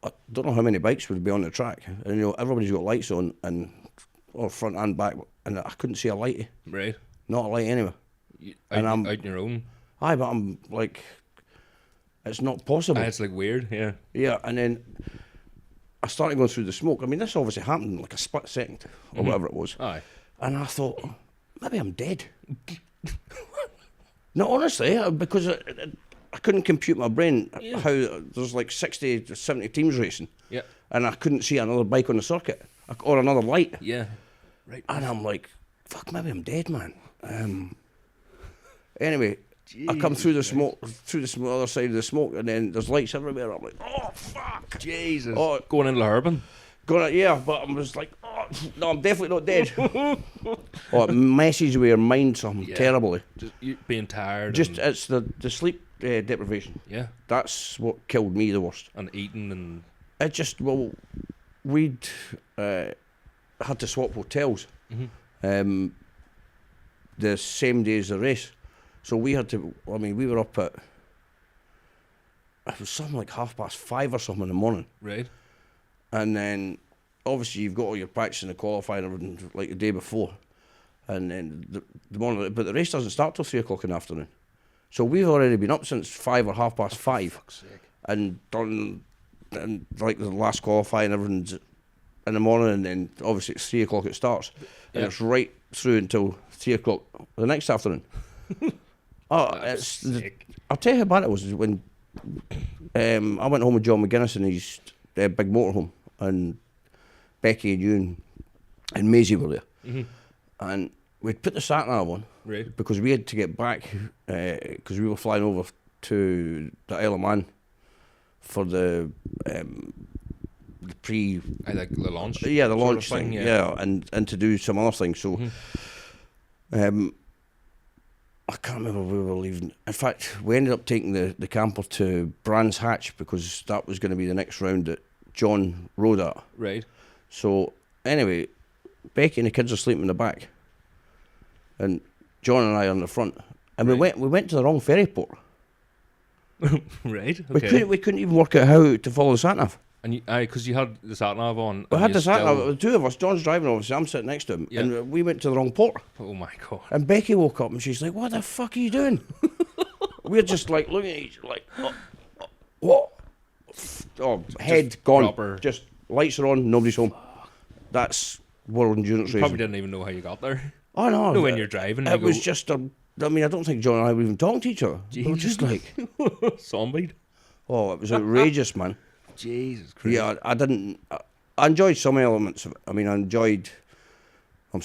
I don't know how many bikes would be on the track, and you know everybody's got lights on, and front and back, and I couldn't see a light, Right. not a light anywhere. Out, And I'm- out on your own. Aye, but I'm like, it's not possible. It's like weird, yeah. Yeah, and then I started going through the smoke. I mean, this obviously happened in like a split second or whatever it was. Aye. And I thought, maybe I'm dead. No, honestly, because I couldn't compute my brain how there's like 60 to 70 teams racing. Yeah. And I couldn't see another bike on the circuit or another light. Yeah. Right. And I'm like, fuck, maybe I'm dead, man. Anyway, I come through the smoke, other side of the smoke, and then there's lights everywhere. I'm like, oh, fuck. Jesus. Oh, Going into Harbin. yeah, but I was like, oh, no, I'm definitely not dead. Oh, it messes with your mind something terribly. Just you being tired. Just, and, it's the sleep deprivation. yeah. That's what killed me the worst. And eating and. It just, well, we'd had to swap hotels the same day as the race. So we had to, I mean, we were up at, it was something like 5:30 or something in the morning. Right. And then, obviously, you've got all your practice and the qualifying and everything like the day before. And then the morning, but the race doesn't start till 3 o'clock in the afternoon. So we've already been up since 5 or 5:30. Fuck's sake. And done, and like the last qualifying, everything's in the morning, and then obviously it's 3 o'clock it starts. And it's right through until 3 o'clock the next afternoon. I'll tell you how bad it was when I went home with John McGuinness in his big motorhome, and Becky and you and Maisie were there. Mm-hmm. And we'd put the sat-nav on, Right. because we had to get back, because we were flying over to the Isle of Man for the pre. I like the launch. Yeah, the sort launch of thing. Yeah. And to do some other things. So, Mhm. I can't remember where we were leaving. In fact, we ended up taking the camper to Brands Hatch because that was going to be the next round that John rode at. Right. So anyway, Becky and the kids are sleeping in the back, and John and I are in the front. And we went to the wrong ferry port. Right. Okay. We couldn't even work out how to follow the sat nav. And because you had the sat nav on. We and had you the sat nav. still- The two of us. John's driving, obviously. I'm sitting next to him, Yeah. and we went to the wrong port. Oh my god. And Becky woke up and she's like, "What the fuck are you doing?" We're just like looking at each other like, what? Oh, head gone. proper- Just lights are on, nobody's home. That's world endurance You probably racing. didn't even know how you got there. Oh no, No, when you're driving, it you was go- just a. I mean, I don't think John and I were even talking to each other. We were just like, Zombie. oh, it was outrageous, man. Jesus Christ. Yeah, I didn't. I enjoyed some elements of it. I mean, I enjoyed. I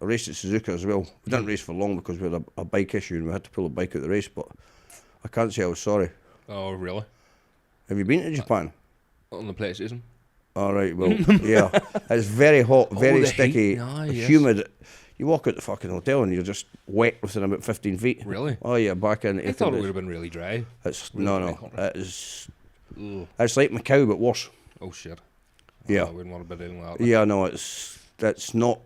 raced at Suzuka as well. We didn't race for long because we had a bike issue and we had to pull the bike out of the race. But I can't say I was sorry. Oh really? Have you been to Japan? On the PlayStation. All right. Well, yeah. It's very hot, very the sticky, heat. Ah, yes. humid. You walk out the fucking hotel and you're just wet within about 15 feet. Really? Oh yeah, back in. I thought it would have been really dry. It's really no. dry country. It's Ugh. like Macau but worse. Oh shit. Yeah. I wouldn't want to be doing that. Yeah, no, it's not.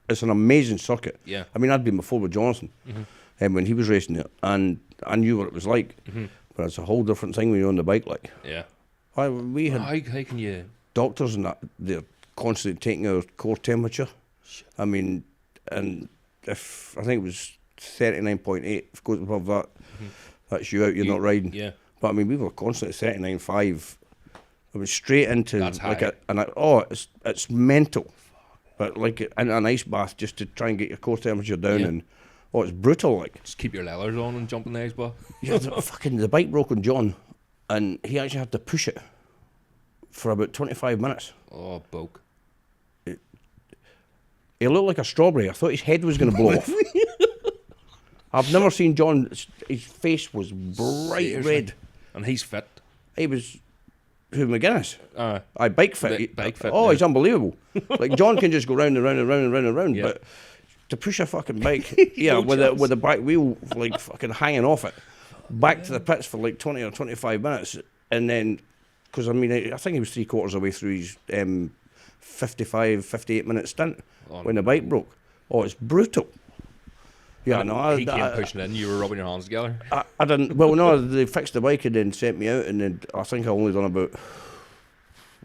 It's an amazing circuit. Yeah. I mean, I'd been before with Jonathan, when he was racing it, and I knew what it was like. But it's a whole different thing when you're on the bike. Like, Yeah. we had How can you? doctors and that. They're constantly taking our core temperature. Shit. I mean, and if I think it was 39.8, if it goes above that, that's you out. You're not riding. Yeah. But I mean, we were constantly 39.5. I was straight into That's like high. it's mental. But like in an ice bath just to try and get your core temperature down, Yeah. and it's brutal. Like, Just keep your leathers on and jump in the ice bath. yeah, the bike broke on John, and he actually had to push it for about 25 minutes. Oh, boke. He looked like a strawberry. I thought his head was going to blow off. I've never seen John. His face was bright Seriously? red. And he's fit. He was. Who, McGuinness? Uh, Bike fit. Bike fit, Oh, yeah. he's unbelievable. Like, John can just go round and round and round and round and round, Yeah. but to push a fucking bike, yeah, No with chance. the back wheel like fucking hanging off it, back to the pits for like 20 or 25 minutes, and then, because I mean, I think he was 3/4 of the way through his 55, 58-minute stint Oh, when the bike broke. Oh, it's brutal. Yeah, no, he came pushing in. You were rubbing your hands together. I didn't. Well, no, they fixed the bike and then sent me out, and then I think I only done about,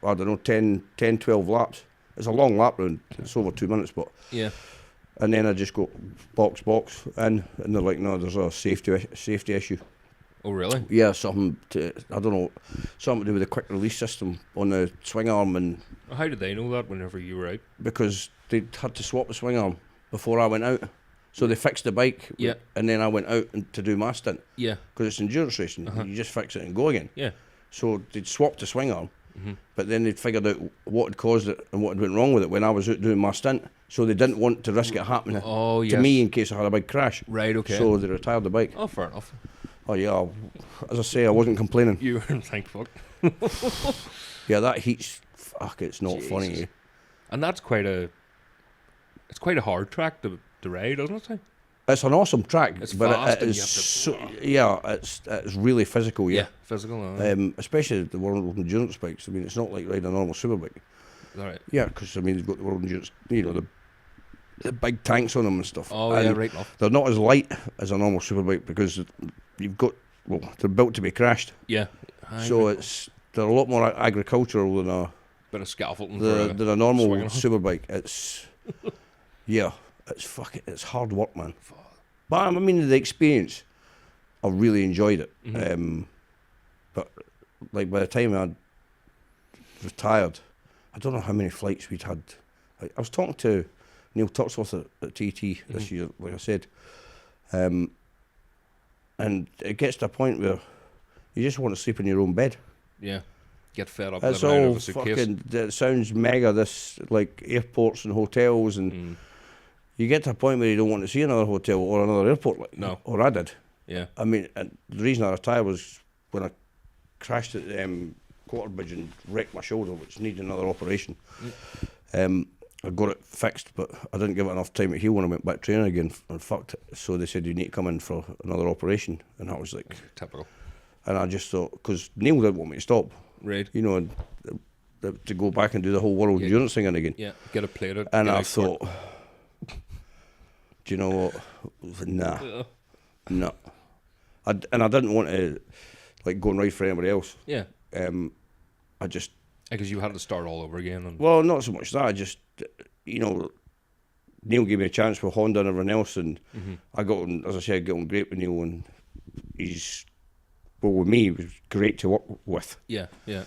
I don't know, 10, 12 laps. It's a long lap round. It's over 2 minutes, but. Yeah. And then I just go box, and they're like, no, there's a safety issue. Oh, really? Yeah, something I don't know, something to do with the quick release system on the swing arm, and How did they know that whenever you were out? because they had to swap the swing arm before I went out. So they fixed the bike, Yeah. and then I went out to do my stint. Yeah. Because it's endurance racing, you just fix it and go again. Yeah. So they'd swapped the swing arm, but then they'd figured out what had caused it and what had went wrong with it when I was out doing my stint. So they didn't want to risk it happening Oh, to yes. me in case I had a big crash. Right, okay. So they retired the bike. Oh, fair enough. Oh yeah, as I say, I wasn't complaining. You were thank fuck. Yeah, that heat's fuck. It's not funny. Jesus. And that's quite a hard track to ride, isn't it? It's an awesome track, It's but fast it and is you have to- it's really physical. Yeah. Physical. Especially the world endurance bikes. I mean, it's not like riding a normal superbike. All right. Yeah, because I mean, they've got the world endurance, the big tanks on them and stuff. Oh, and yeah, right enough. they're not as light as a normal superbike because you've got, they're built to be crashed. Yeah. So they're a lot more agricultural than a bit of scaffolding than a normal swinging. superbike. It's it's hard work, man. But I mean, the experience, I really enjoyed it. But like by the time I'd retired, I don't know how many flights we'd had. I was talking to Neil Tuxworth at TT this year, like I said, and it gets to a point where you just want to sleep in your own bed. Yeah. Get fed up It's living out all of a suitcase. fucking. It sounds mega. This like airports and hotels, and you get to a point where you don't want to see another hotel or another airport. Like No. or I did. Yeah. I mean, and the reason I retired was when I crashed at Quarterbridge and wrecked my shoulder, which needed another operation. I got it fixed, but I didn't give it enough time to heal when I went back training again and fucked it. So they said you need to come in for another operation, and I was like, typical. And I just thought, because Neil didn't want me to stop, Right? you know, and to go back and do the whole world endurance thing again. Yeah, get it plated. And I thought, do you know what? Nah, no. And I didn't want to like go and ride for anybody else. Yeah. I just. Because you had to start all over again. And Well, not so much that. I just, you know, Neil gave me a chance with Honda and everyone else, and I got on, as I said, got on great with Neil, and he's, well, with me, he was great to work with. Yeah, yeah.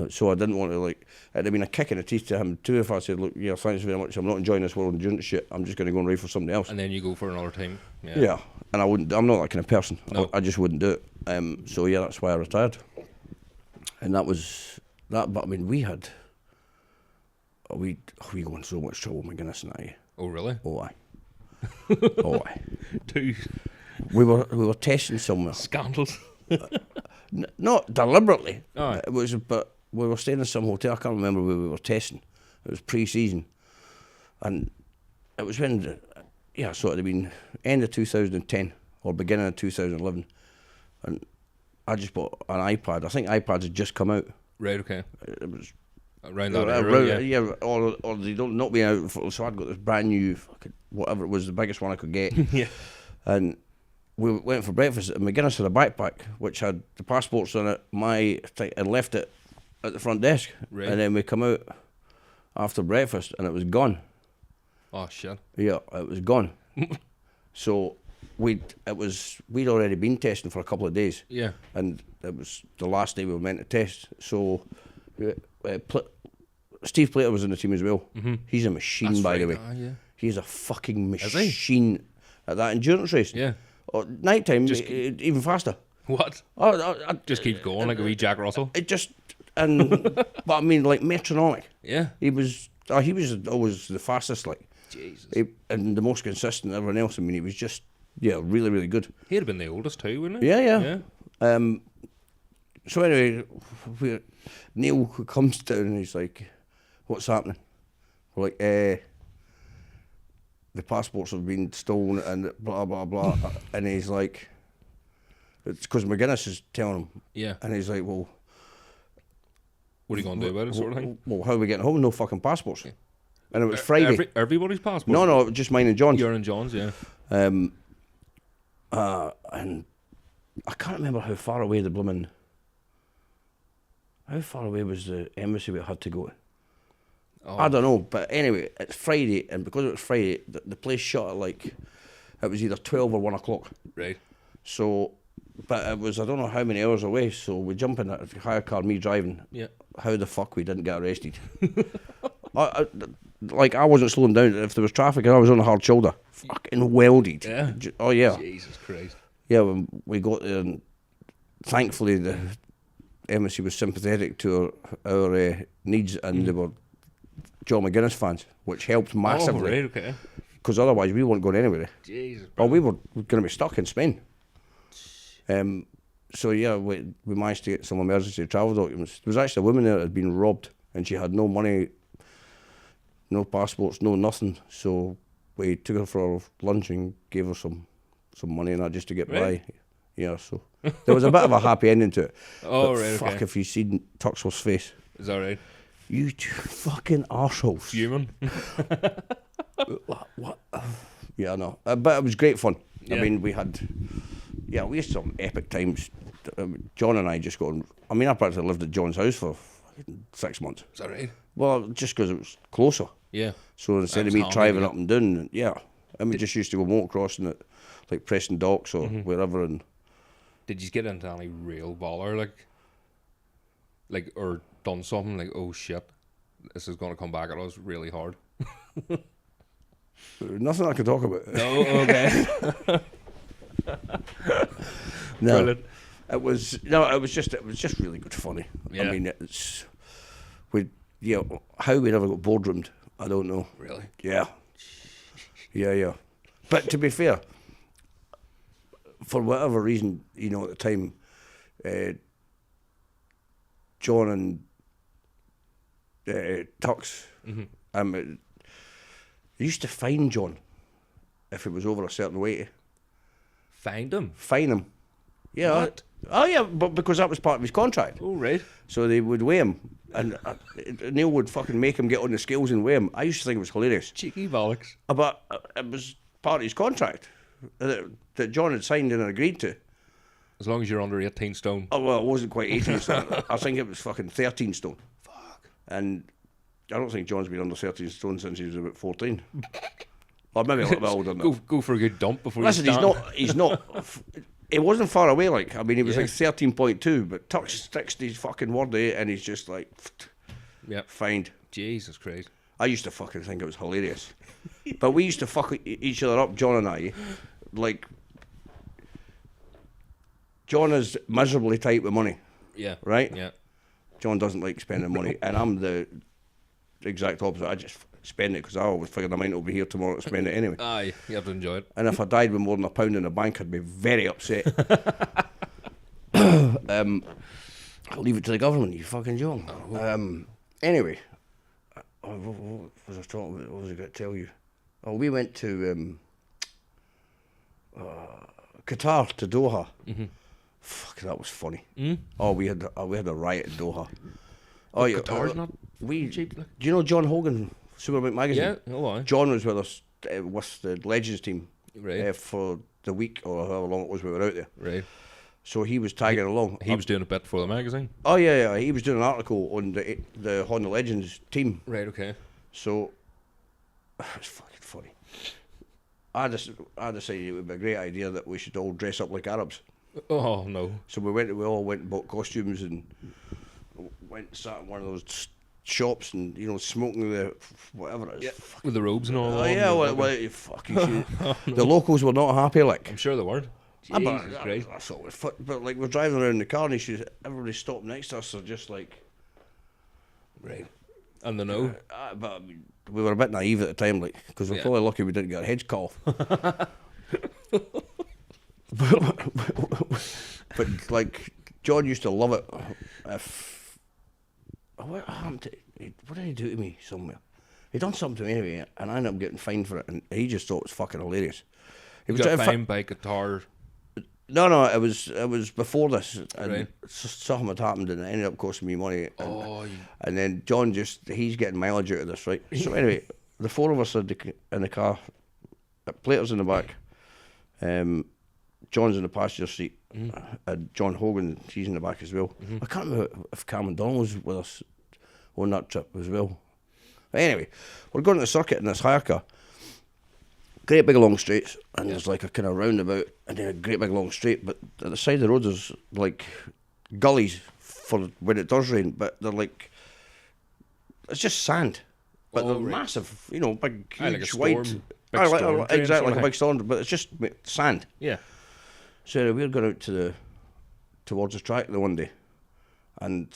So I didn't want to, like, it'd have been a kick in the teeth to him too if I said, look, yeah, thanks very much, I'm not enjoying this world endurance shit, I'm just going to go and ride for somebody else. And then you go for another team. Yeah. Yeah, and I'm not that kind of person. No. I just wouldn't do it. So yeah, that's why I retired. And that was that, but I mean, we go in so much trouble, my goodness, and I. Oh, really? Oh, aye. Oh, aye. Two We were testing somewhere. scandals. Not deliberately. Aye. It was, but we were staying in some hotel. I can't remember where we were testing. It was pre-season, and it was when, so it'd have been end of 2010 or beginning of 2011, and I just bought an iPad. I think iPads had just come out. Right. Okay. It was Around that era. Or they don't knock me out. So I'd got this brand new fucking whatever it was, the biggest one I could get. Yeah. And we went for breakfast, and McGuinness had a backpack which had the passports on it. I left it at the front desk, Right. and then we come out after breakfast, and it was gone. Oh shit. Yeah, it was gone. So we'd already been testing for a couple of days. Yeah. And it was the last day we were meant to test. So Steve Plater was in the team as well. He's a machine, That's by the right. way. Ah, yeah. He's a fucking Is he? machine at that endurance race. Yeah. Or nighttime, Just even faster. What? I Just keep going like a wee Jack Russell. It just, but I mean, like metronomic. Yeah. He was always the fastest, like. Jesus. And the most consistent. Everyone else. I mean, he was just really, really good. He'd have been the oldest too, wouldn't he? Yeah. So anyway, Neil comes down and he's like, "What's happening?" We're like, "The passports have been stolen and blah blah blah." And he's like, "It's because McGuinness is telling him." Yeah. And he's like, "Well, What are you going to do about it, sort of thing? well, how are we getting home? No fucking passports." Yeah. And it was Friday. Everybody's passport? No, just mine and John's. Your and John's, yeah. And I can't remember how far away how far away was the embassy we had to go to? Oh. I don't know, but anyway, it's Friday, and because it was Friday, the place shut at like, it was either 12 or 1 o'clock. Right. So, but it was, I don't know how many hours away, so we jump in a hire car, me driving. Yeah. How the fuck we didn't get arrested? I wasn't slowing down. If there was traffic and I was on a hard shoulder, fucking welded. Yeah. Oh yeah. Jesus Christ. Yeah, when we got there, and thankfully the embassy was sympathetic to our needs, and they were John McGuinness fans, which helped massively. Oh, right, okay. Because otherwise we weren't going anywhere. Jesus. Well, we were going to be stuck in Spain. So yeah, we managed to get some emergency travel documents. There was actually a woman there that had been robbed, and she had no money, no passports, no nothing. So we took her for lunch and gave her some money and that just to get Right. by. Yeah, so there was a bit of a happy ending to it. Oh, But right, fuck, okay. if you seen Tuxwell's face. Is that right? You two fucking arseholes. Fuming? What? Yeah, I know. But it was great fun. Yeah. I mean, we had some epic times. John and I just got on. I mean, I practically lived at John's house for 6 months. Is that right? Well, just because it was closer. Yeah. So instead That of was me handy, driving yeah. up and down, and we just used to go motocrossing at like Preston Docks or wherever. And Did you get into any real baller, like, or done something like, oh shit, this is going to come back at us really hard? nothing I can talk about. No, okay. No. Brilliant. It was just really good funny. Yeah. I mean, how we never got boardroomed, I don't know. Really? Yeah. Yeah. But to be fair, for whatever reason, at the time, John and Tux. I used to fine John if it was over a certain weight. Find him. Fine him. Yeah. What? Oh yeah, but because that was part of his contract. Oh, right. So they would weigh him, and Neil would fucking make him get on the scales and weigh him. I used to think it was hilarious. Cheeky bollocks. But it was part of his contract that John had signed and agreed to. As long as you're under 18 stone. Oh, well, it wasn't quite 18 stone. I think it was fucking 13 stone. Fuck. And I don't think John's been under 13 stone since he was about 14. Or maybe a little bit older than that. Go for a good dump before Listen, you start. he's not... It wasn't far away, like. I mean, he was like 13.2, but Tux sticks to his fucking word, and he's just like... Fined. Jesus Christ. I used to fucking think it was hilarious. But we used to fuck each other up, John and I, like... John is miserably tight with money. Yeah. Right? Yeah. John doesn't like spending money, and I'm the exact opposite. I just spend it because I always figured I might not be here tomorrow to spend it anyway. Aye, you have to enjoy it. And if I died with more than £1 in the bank, I'd be very upset. I'll leave it to the government, you fucking John. Anyway, what was I talking about? What was I going to tell you? Oh, we went to Qatar, to Doha. Fuck, that was funny. Oh, we had a riot in Doha. Oh, yeah, Qatar's not cheap. Do you know John Hogan, Superbike Magazine? Yeah, oh, aye. John was with us with the Legends team Right. for the week or however long it was we were out there. Right. So he was tagging along. He was doing a bit for the magazine. Oh yeah, he was doing an article on the Honda Legends team. Right. Okay. So it was fucking funny. I decided it would be a great idea that we should all dress up like Arabs. Oh no. So we all went and bought costumes and went and sat in one of those shops and smoking the whatever it is. Yeah. With the robes and all. Oh yeah, well you fucking shit. No. The locals were not happy, like. I'm sure they weren't. Jesus Christ. I thought it was but like we're driving around in the car and everybody stopped next to us. They're just like, right. And they know. But I mean, we were a bit naive at the time, like, because we're probably lucky we didn't get our heads cut off. But like John used to love it. What happened what did he do to me somewhere? He done something to me anyway, and I ended up getting fined for it, and he just thought it was fucking hilarious. He was fined by Qatar. No, it was before this, and right. Something had happened, and it ended up costing me money. And then John he's getting mileage out of this, right? So anyway, the four of us in the car, Plater's in the back, John's in the passenger seat, and John Hogan, he's in the back as well. I can't remember if Cameron Donald was with us on that trip as well. But anyway, we're going to the circuit in this hire car. Great big long straights, and there's like a kind of roundabout, and then a great big long straight. But at the side of the road, there's like gullies for when it does rain, but they're like, it's just sand, but they're massive, big, huge, like a white. storm, Exactly, like a big storm, but it's just sand. Yeah. So we were going out towards the track the one day, and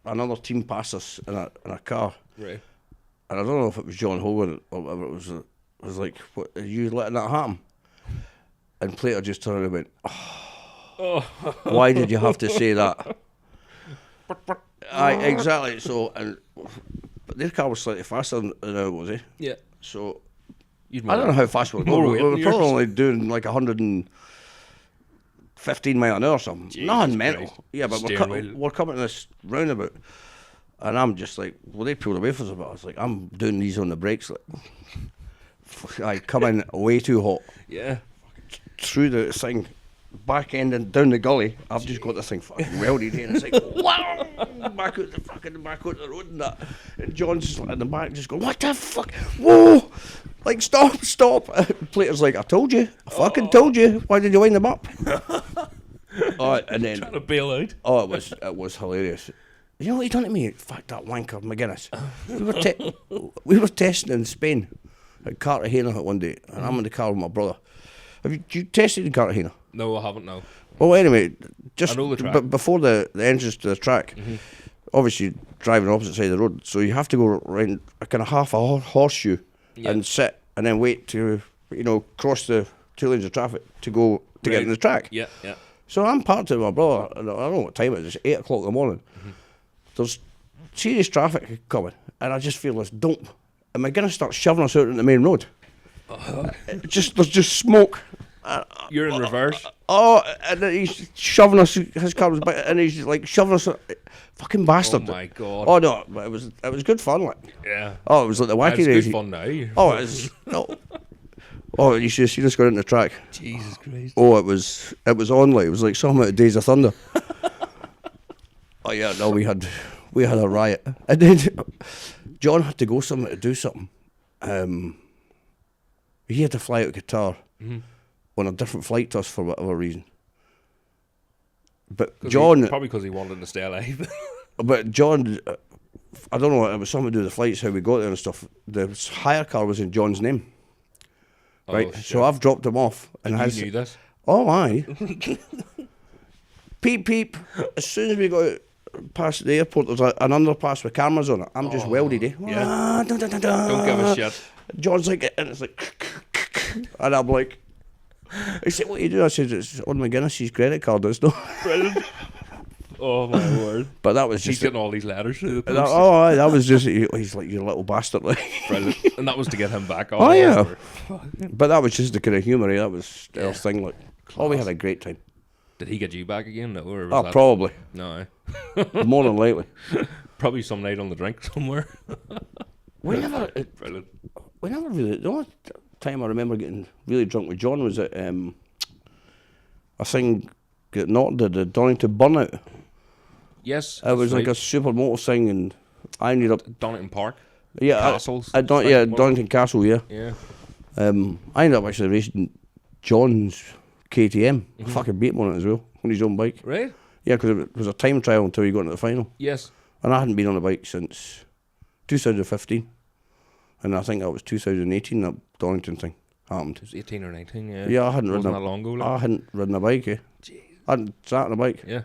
another team passed us in a car. Right. And I don't know if it was John Hogan or whatever it was. I was like, "What? Are you letting that happen?" And Plater just turned around and went, "Why did you have to say that?" Aye, exactly. So, but their car was slightly faster than ours, was he? Yeah. So, I don't know how fast we were going. We were probably only doing like 115 mile an hour or something. Jesus Nothing mental. Christ. Yeah, but we're coming to this roundabout, and I'm just like, well, they pulled away for us a bit. I was like, I'm doing these on the brakes. Like, I come in way too hot. Yeah. Through the thing, back end and down the gully. I've just got this thing fucking welded in. It's like, wow, back out the road and that. And John's just in the back, just going, what the fuck? Whoa! Like, stop. Plater's like, I told you. I fucking told you. Why did you wind them up? And then Trying to bail out. Oh, it was hilarious. You know what he done to me? Fuck, that wanker McGuinness. We were testing in Spain at Cartagena one day, and I'm in the car with my brother. Have you tested in Cartagena? No, I haven't. No. Well, anyway, just I know the track. Before the entrance to the track, obviously driving opposite side of the road, so you have to go around a kind of half a horseshoe and sit, and then wait to cross the 2 lanes of traffic to get in the track. Yeah, yeah. So I'm parked with my brother, and I don't know what time it is, it's 8 o'clock in the morning. There's serious traffic coming, and I just feel this dump. And my Guinness starts shoving us out on the main road. There's just smoke. You're in reverse. And then he's shoving us, his car was back, and he's like shoving us, fucking bastard. Oh my god. Oh no, but it was good fun, like. Yeah. Oh, it was like the wacky It's days. good fun now. Oh, it's no. Oh, you should have seen us go into the track. Jesus Christ. Oh, it was on like it was like something out of Days of Thunder. Oh yeah, no, we had a riot, and then John had to go somewhere to do something. He had to fly out of Qatar on a different flight to us for whatever reason. But John, probably because he wanted to stay alive. but John, I don't know, it was something to do with the flights, how we got there and stuff. The hire car was in John's name, right? Oh, so I've dropped him off, and you knew this? Oh, aye. Peep, peep. As soon as we got past the airport, there's an underpass with cameras on it. I'm just welded, eh? Yeah. Dun, dun, dun, dun. Don't give a shit. John's like, and it's like, and I'm like, he said, what are you doing? I said, it's on my Guinness's credit card, it's not. Brilliant. Oh my word. But that was He's just. getting all these letters through the post. Aye, that was just, he's like, you little bastard. Like. Brilliant. And that was to get him back on. Oh, yeah. But that was just the kind of humour, eh? That was our thing. Like, we had a great time. Did he get you back again? No, or was that... Probably. No. More than likely. Probably some night on the drink somewhere. Brilliant. We never really. The only time I remember getting really drunk with John was at a thing that not the Donington Burnout. Yes. It was like a supermoto thing, and I ended up Donington Park. Yeah, Castles. Donington Castle. Yeah. Yeah. I ended up actually racing John's KTM. I fucking beat him on it as well on his own bike. Right. Yeah, because it was a time trial until he got into the final. Yes. And I hadn't been on a bike since 2015. And I think that was 2018 that Donington thing happened. It was 18 or 19, yeah. Yeah, I hadn't ridden that long ago. Like. I hadn't ridden a bike, eh? Jeez. I hadn't sat on a bike. Yeah.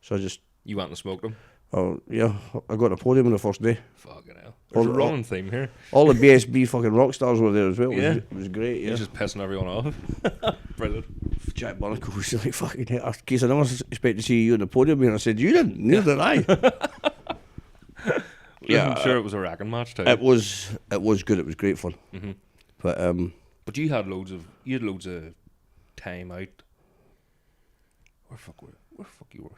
So I just... You went and smoked them? Oh, yeah. I got a podium on the first day. Fucking hell. There's a running theme here. All the BSB fucking rock stars were there as well. Yeah. It was great, yeah. He's just pissing everyone off. Brilliant. Jack Barnacle was like, fucking hell. In case I never expect to see you on the podium here. I said, you didn't. Neither did I. Yeah, I'm sure it was a racking match too. It was good. It was great fun. Mm-hmm. But you had loads of time out. Where fuck you were?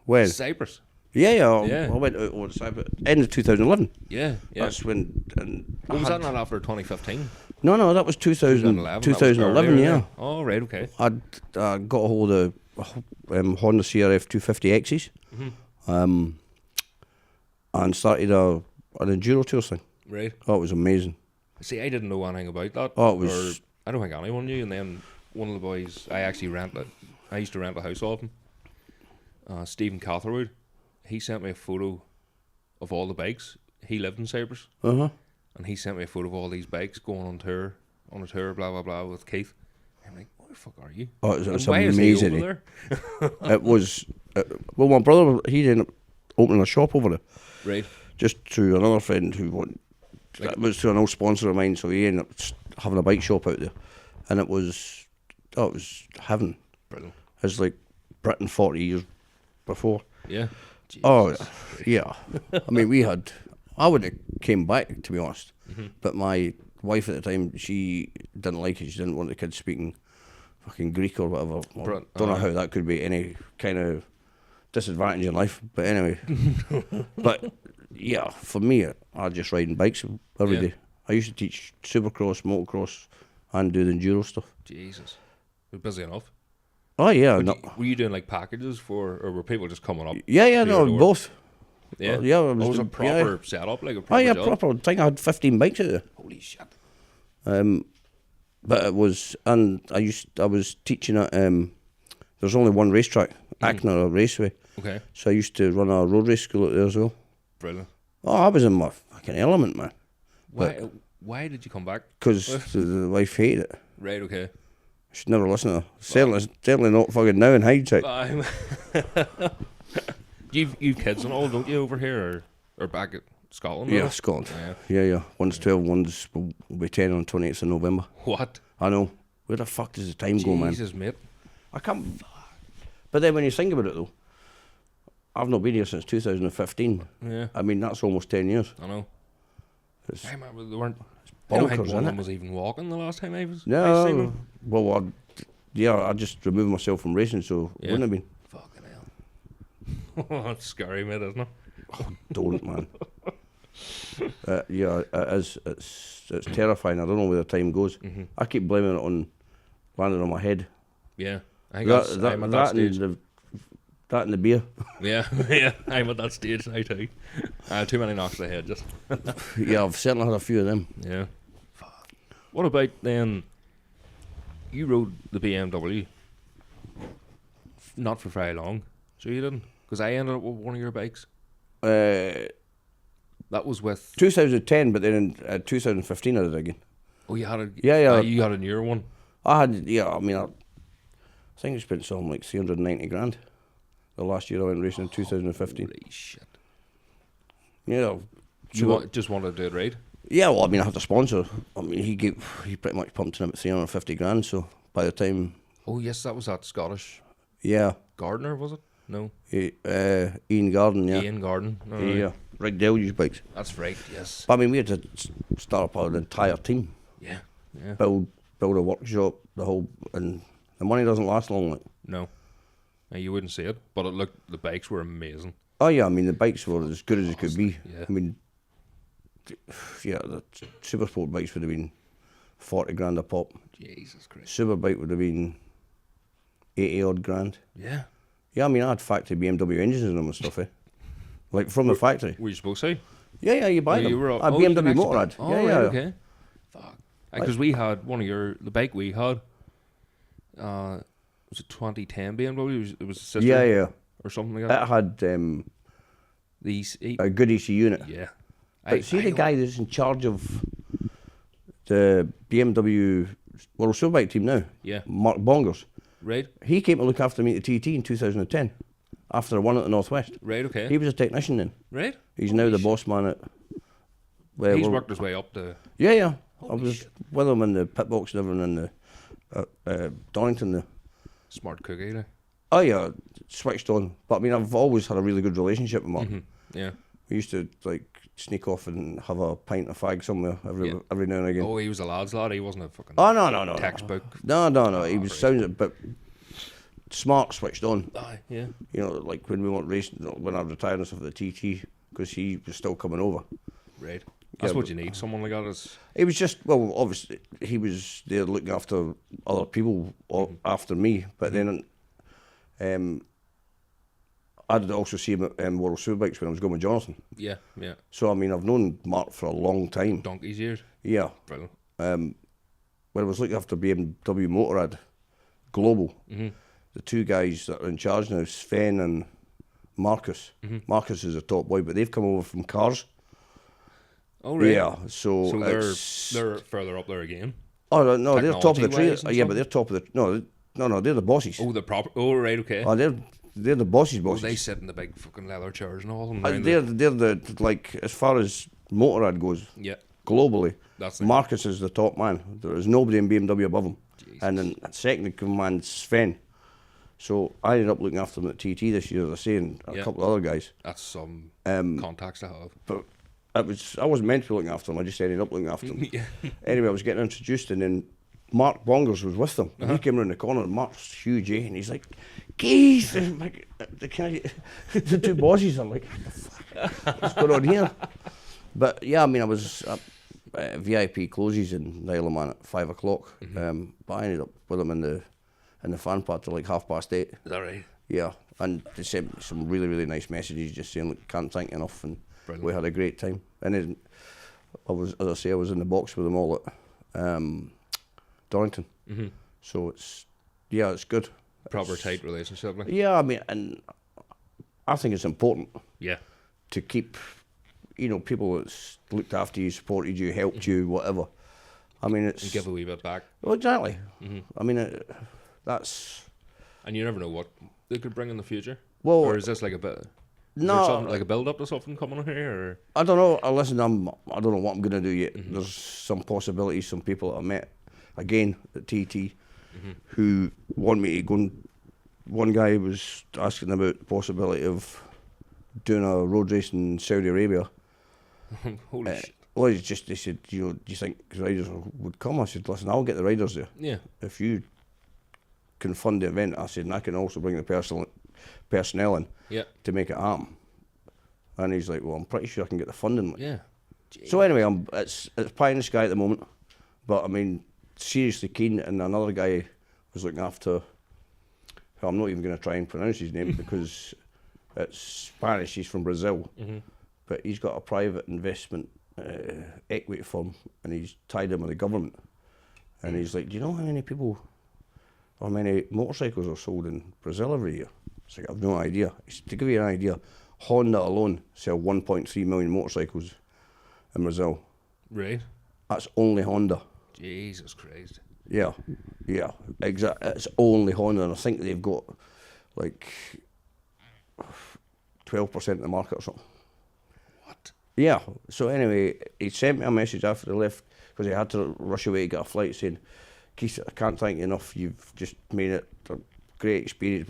when? Cyprus. Yeah. Yeah. I went out on Cyprus end of 2011. Yeah. That's when. And Was that not after 2015? No, that was 2011. 2011, yeah. Oh, right, okay. I'd got a hold of Honda CRF 250Xs. Mm-hmm. And started an Enduro tour thing. Right. Oh, it was amazing. See, I didn't know anything about that. Oh, it was... I don't think anyone knew. And then one of the boys, I used to rent a house off him. Stephen Catherwood. He sent me a photo of all the bikes. He lived in Cyprus. Uh-huh. And he sent me a photo of all these bikes going on a tour, blah, blah, blah, with Keith. I'm like, what the fuck are you? Oh, it was why amazing. Is he over there? It was... well, my brother, he ended up opening a shop over there. Right. Just through another friend who wanted... It was through an old sponsor of mine, so he ended up having a bike shop out there. And it was heaven. Brilliant. It's like Britain 40 years before. Yeah. Jesus. Oh, yeah. I mean, I would have came back, to be honest. Mm-hmm. But my wife at the time, she didn't like it. She didn't want the kids speaking fucking Greek or whatever. Don't know how that could be any kind of disadvantage in life. But anyway. But, yeah, for me, I just riding bikes every day. I used to teach supercross, motocross, and do the enduro stuff. Jesus. You're busy enough. Oh, yeah. Were you doing like packages or were people just coming up? Yeah, no, both. Yeah, yeah. It was a proper setup, like a proper job. Proper thing. I had 15 bikes out there. Holy shit. But it was, and I was teaching at, there's only one racetrack, Ackner Raceway. Okay. So I used to run a road race school out there as well. Brilliant. Oh, I was in my fucking element, man. Why did you come back? Because the wife hated it. Right, okay. I should never listen to her. Certainly not fucking now in hindsight. You've kids and all, don't you, over here or back at Scotland? Yeah, Scotland. Yeah. One's 12, one's will be 10 on 28th of November. What? I know. Where the fuck does the time go, man? Jesus, mate. I can't... But then when you think about it though, I've not been here since 2015. Yeah. I mean, that's almost 10 years. I know. It's I remember they weren't. I don't think bonkers, one of isn't them it? was even walking the last time I seen No, them. well, I just removed myself from racing, so Yeah. wouldn't have been. Fucking hell. That's scary, mate, isn't it? Don't, man. Yeah, it is. It's terrifying. I don't know where the time goes. Mm-hmm. I keep blaming it on landing on my head. Yeah. I think I'm at that stage. That and the beer. Yeah, yeah, I'm at that stage now too. Too many knocks to the head, just. Yeah, I've certainly had a few of them. Yeah. What about then? You rode the BMW. Not for very long, so you didn't. Because I ended up with one of your bikes. That was with. 2010, but then in 2015 I did again. Oh, you had a. Yeah. You had a newer one. I think I spent something like 390 grand. The last year I went racing in 2015. Holy shit! Yeah. Just wanted to do it right. Yeah, well, I mean, I had a sponsor. I mean, he pretty much pumped in about 350 grand. So by the time, Oh yes, that was that Scottish yeah, gardener, was it? No, Ian Garden, yeah, Ian Garden. Oh, yeah, right. right, deluge bikes. That's right. Yes. But I mean, we had to start up an entire team, Yeah. Yeah. build a workshop, the whole, and the money doesn't last long. Like, No. You wouldn't see it, but it looked. The bikes were amazing. oh yeah, I mean, the bikes were as good as it could be. Yeah. I mean, yeah, the super sport bikes would have been 40 grand a pop. Jesus Christ. Super bike would have been 80 odd grand. Yeah. Yeah, I mean, I had factory BMW engines in them and stuff, like from the factory. Were you supposed to? Yeah, you buy Oh, them. you were. A you can BMW actually Motorrad. buy- Oh, yeah, right, yeah. okay. Fuck. Because we had the bike we had. Was it 2010 BMW? It was a sister. Yeah. Or something like that. It had These. a good EC unit. Yeah. But see the guy that's in charge of the BMW World Superbike team now, Yeah. Mark Bongers, Right. he came to look after me at the TT in 2010 after I won at the Northwest. Right. Okay. He was a technician then. Right. He's now the boss man at... He's worked his way up to. Yeah. I Holy was shit. with him in the pit box and everything in the Donington there. Smart cookie. Like. Oh yeah, switched on. But I mean, I've always had a really good relationship with Mark. Yeah. We used to like sneak off and have a pint of fag somewhere every now and again. Oh, he was a lad's lad. He wasn't a fucking. Oh no. Textbook. No. He was sounding, but smart, switched on. Aye. Yeah. You know, like when we went racing, when I retired and stuff at the TT, because he was still coming over. Right. That's Yeah, what but- you need. Someone like that is. It was just, well, obviously he was there looking after other people after me, but then I did also see him at World Superbikes when I was going with Jonathan. Yeah. Yeah. So I mean, I've known Mark for a long time. Donkey's years. Yeah. Brilliant. When I was looking after BMW Motorrad Global, the two guys that are in charge now, Sven and Marcus. Marcus is a top boy, but they've come over from Cars. Oh, right. Yeah, so So it's... they're further up there again. Oh, no, they're top of the tree. Technology-wise and Yeah, but they're top of the... No, they're the bosses. Oh, the proper. Oh, right. Okay. Oh, they're the bosses' Oh, bosses. they sit in the big fucking leather chairs and all. And They're the, like, as far as Motorrad goes, yeah. globally, That's the. Marcus is the top man. There is nobody in BMW above him. Jesus. And then second in command, Sven. So I ended up looking after them at TT this year, as I say, and a Yeah. couple of other guys. That's some contacts to have. But I wasn't meant to be looking after them, I just ended up looking after them. Yeah. Anyway, I was getting introduced, and then Mark Bongers was with them. And he came around the corner, and Mark's huge, and he's like, Keith! And I'm like, the two bosses are like, what the fuck? What's going on here? But yeah, I mean, I was at VIP closes in the Isle of Man at 5 o'clock. But I ended up with them in the fan part till like 8:30. Is that right? Yeah, and they sent me some really, really nice messages just saying, look, can't thank you enough, and Brilliant. we had a great time. And then I was in the box with them all at Donington. So it's good. Proper It's- tight relationship. Like. Yeah, I mean, and I think it's important Yeah. to keep, people that's looked after you, supported you, helped you, whatever. I mean, it's... And give a wee bit back. Well, exactly. I mean, that's... And you never know what they could bring in the future. Well, or is this like a bit? Is there no, something, like a build up to something coming here? Or? I don't know. Listen, I don't know what I'm going to do yet. There's some possibilities, some people that I met, again, at TT, who want me to go and one guy was asking about the possibility of doing a road race in Saudi Arabia. Holy shit. Well, they said, do you think riders would come? I said, listen, I'll get the riders there. Yeah. If you can fund the event, I said, and I can also bring the personnel in to make it happen. And he's like, well, I'm pretty sure I can get the funding. Yeah. So anyway, it's pie in the sky at the moment. But I mean, seriously keen. And another guy was looking after, I'm not even going to try and pronounce his name because it's Spanish. He's from Brazil. Mm-hmm. But he's got a private investment equity firm, and he's tied in with the government. And he's like, do you know how many motorcycles are sold in Brazil every year? It's like, I've no idea. To give you an idea, Honda alone sell 1.3 million motorcycles in Brazil. Right. That's only Honda. Jesus Christ. Yeah, exactly. It's only Honda, and I think they've got like 12% of the market or something. What? Yeah. So anyway, he sent me a message after they left because he had to rush away to get a flight, saying, Keith, I can't thank you enough. You've just made it a great experience.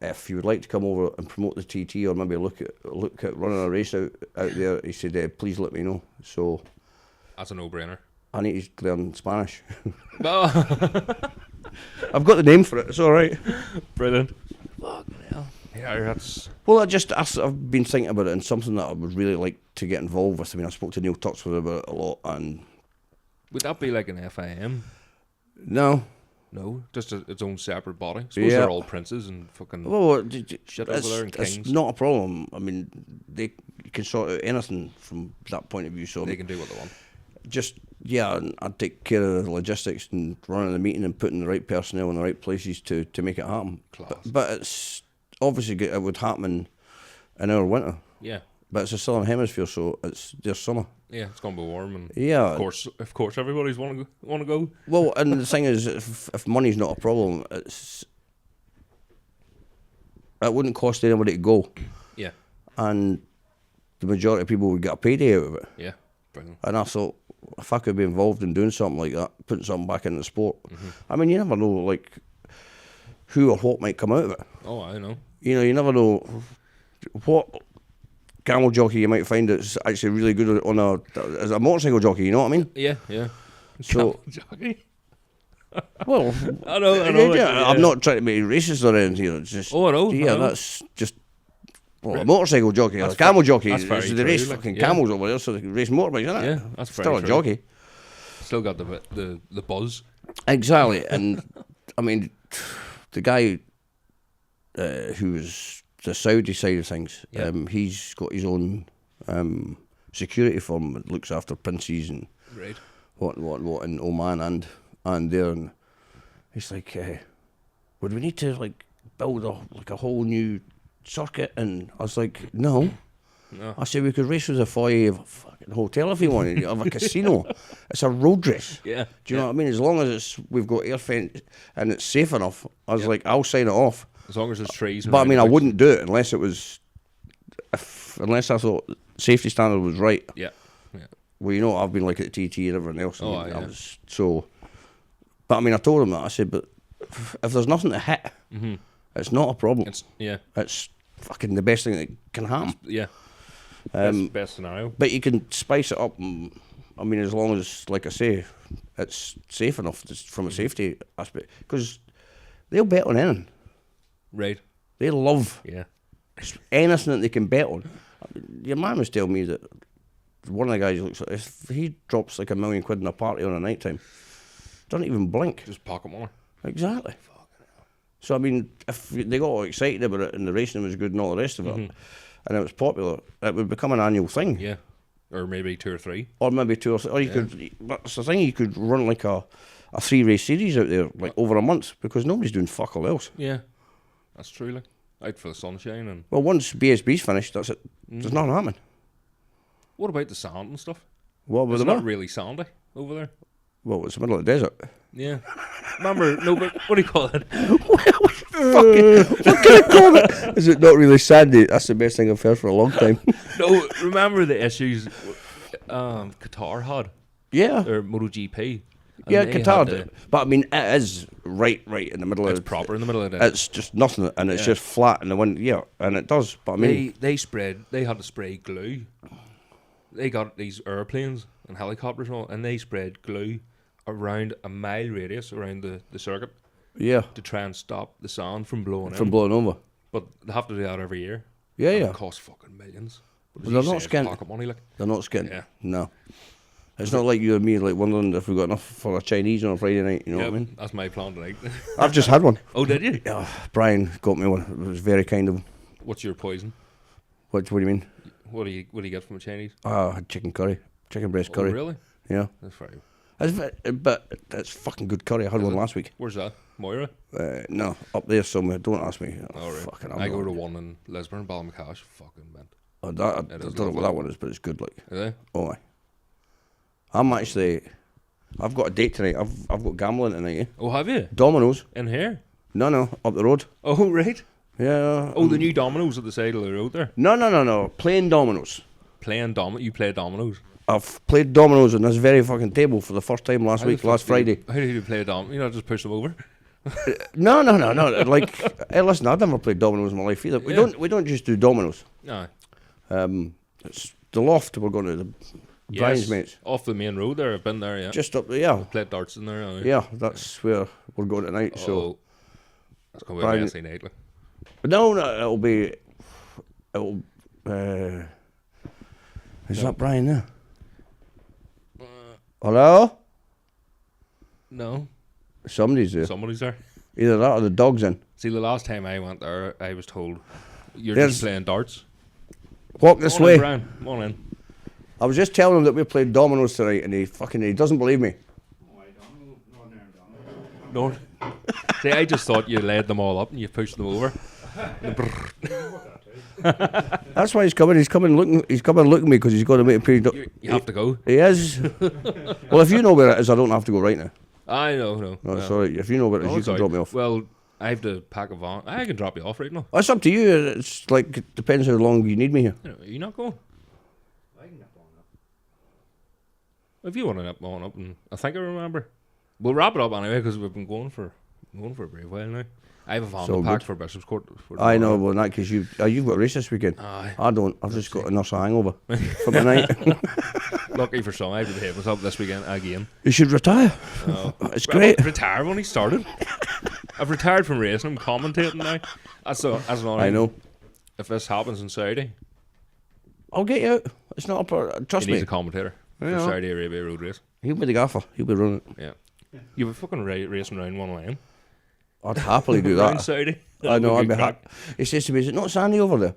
If you would like to come over and promote the TT or maybe look at running a race out there, he said, please let me know. So that's a no-brainer. I need to learn Spanish. Oh. I've got the name for it. It's all right. Brilliant. Fucking hell. Yeah, that's... Well, I've been thinking about it, and something that I would really like to get involved with. I mean, I spoke to Neil Tuxford about it a lot, and... Would that be like an FIM? No. No? Just its own separate body? I suppose they're all princes and fucking shit over there and kings. It's not a problem. I mean, they can sort out anything from that point of view. So they can do what they want. Just, and I'd take care of the logistics and running the meeting and putting the right personnel in the right places to make it happen. Class. But it's obviously it would happen in our winter. Yeah. But it's the southern hemisphere, so it's their summer. Yeah, it's gonna be warm, and of course, everybody's want to go. Well, and the thing is, if money's not a problem, it wouldn't cost anybody to go. Yeah. And the majority of people would get a payday out of it. Yeah, brilliant. And I thought, if I could be involved in doing something like that, putting something back into the sport, I mean, you never know, like, who or what might come out of it. Oh, I know. You never know what camel jockey you might find that's actually really good as a motorcycle jockey, you know what I mean? Yeah. So, camel jockey? Well, I know. Yeah, I'm not trying to make racist or anything here. It's just, I know. That's just... Well, a motorcycle jockey, a camel jockey, they race fucking like, camels over there, so they can race motorbikes, isn't it? Yeah, that's still a jockey. Still got the buzz. Exactly, and I mean, the guy who was the Saudi side of things, he's got his own security firm that looks after princes and what in Oman and there, and he's like, would we need to like build a whole new circuit? And I was like, no. I said we could race with a foyer of a fucking hotel if you wanted, of a casino. It's a road race. Yeah. Do you know what I mean? As long as we've got air fence and it's safe enough, I was like, I'll sign it off. As long as there's trees. But I mean, I wouldn't do it unless I thought safety standard was right. Yeah. Well, I've been like at the TT and everything else. But I mean, I told him that. I said, but if there's nothing to hit, it's not a problem. It's fucking the best thing that can happen. Best scenario. But you can spice it up. I mean, as long as, like I say, it's safe enough from a safety aspect. Because they'll bet on anything. Right. They love anything that they can bet on. Your man was telling me that one of the guys looks like, if he drops like £1 million in a party on a night time, doesn't even blink. Just pocket money. Exactly. So, I mean, if they got all excited about it and the racing was good and all the rest of it, and it was popular, it would become an annual thing. Yeah. Or maybe 2 or 3. Or maybe 2 or 3. Or you could, that's the thing, you could run like a 3-race series out there, like over a month, because nobody's doing fuck all else. Yeah. That's true, like. Out for the sunshine and... Well, once BSB's finished, that's it. There's nothing happening. What about the sand and stuff? It's not really sandy over there. Well, it's the middle of the desert. Yeah. Remember, but what do you call it? What can I call it? Is it not really sandy? That's the best thing I've heard for a long time. No, remember the issues Qatar had? Yeah. Or MotoGP. And Yeah, they Qatar. had But I mean, it is right in the middle it's of proper in the middle of the day. It's just nothing, and it's just flat in the wind. Yeah, and it does. But I mean, They had to spray glue. They got these airplanes and helicopters and all, and they sprayed glue around a mile radius around the circuit yeah, to try and stop the sand from blowing from in. blowing over. But they have to do that every year. Yeah, And yeah. It costs fucking millions. But But they're not skinny. pocket money, like. They're not skinny. Yeah. No. It's not like you and me, like wondering if we got enough for a Chinese on a Friday night. You know what I mean? That's my plan tonight. I've just had one. Oh, did you? Yeah, Brian got me one. It was very kind of him. What's your poison? What do you mean? What do you get from a Chinese? I had chicken curry, chicken breast curry. Oh, really? Yeah, That's very. but it's fucking good curry. I had one last week. Where's that? Moira? No, up there somewhere. Don't ask me. Oh, right. Fucking, I go to one in Lisburn, Ballymacash. Fucking mint. I don't know what that one is, but it's good. Like, Is it? oh, aye. I've got a date tonight. I've got gambling tonight. Eh? Oh, have you? Dominoes. In here? No, up the road. Oh, right. Yeah. Oh, the new Dominoes at the side of the road there. No. Plain dominoes. You play Dominoes. I've played dominoes on this very fucking table for the first time last Friday. How do you play Dominoes? You know, just push them over. No. Like, hey, listen, I've never played dominoes in my life either. We don't just do dominoes. No. It's the loft. We're going to the Brian's mates. Off the main road there. I've been there, yeah. Just up there, yeah. Played darts in there. Yeah, that's where we're going tonight. So that's going to be a messy night. Like. No, it'll be. Is that Brian there? Hello? No. Somebody's there. Somebody's there. Either that or the dog's in. See, the last time I went there, I was told you're There's- just playing darts. Walk this Come on way. in, Brian. Come on in. I was just telling him that we played dominoes tonight, and he doesn't believe me. No. See, I just thought you laid them all up and you pushed them over. That's why he's coming. He's coming looking at me because he's got to make a pretty. You have to go. He is. Well, if you know where it is, I don't have to go right now. I know. No. No, sorry. If you know where it is, you can drop me off. Well, I have to pack a van. I can drop you off right now. That's up to you. It's like it depends how long you need me here. Are you not going? I can nip on up. If you want to nip on up, and I think I remember. We'll wrap it up anyway because we've been going for a brave while now. I have a van to pack for Bishop's Court. I know, but in that case, you've got a race this weekend. Aye. I don't. I've just got a nurse hangover from the night. Lucky for some, I have to behave myself this weekend again. You should retire. It's great. Retire when he started. I've retired from racing. I'm commentating now. That's not. I know. If this happens in Saudi, I'll get you out. It's not a trust he me. needs a commentator for Yeah. Saudi Arabia road race. He'll be the gaffer. He'll be running it. Yeah. You were fucking racing around one lane. I'd happily do Around that. Saudi. I know. I'd That'd be good happy. He says to me, "Is it not sandy over there?"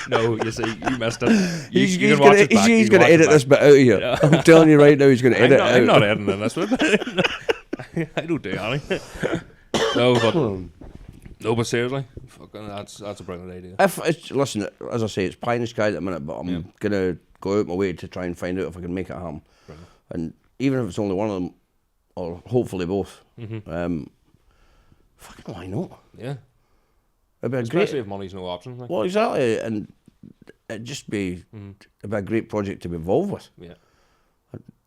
No, you see, you missed it. He's can watch it back. he's You going to can watch edit it this bit out of here. Yeah. I'm telling you right now, he's going to edit I'm it not out. editing this one. I don't do anything. No, but seriously, fucking, that's a brilliant idea. Listen, as I say, it's pie in the sky at the minute, but I'm going to go out my way to try and find out if I can make it happen. Brilliant. And even if it's only one of them, or hopefully both, fucking why not? Yeah. It'd be a Especially great. if money's no option. Like. Well, exactly, and it'd just be it'd be a great project to be involved with. Yeah.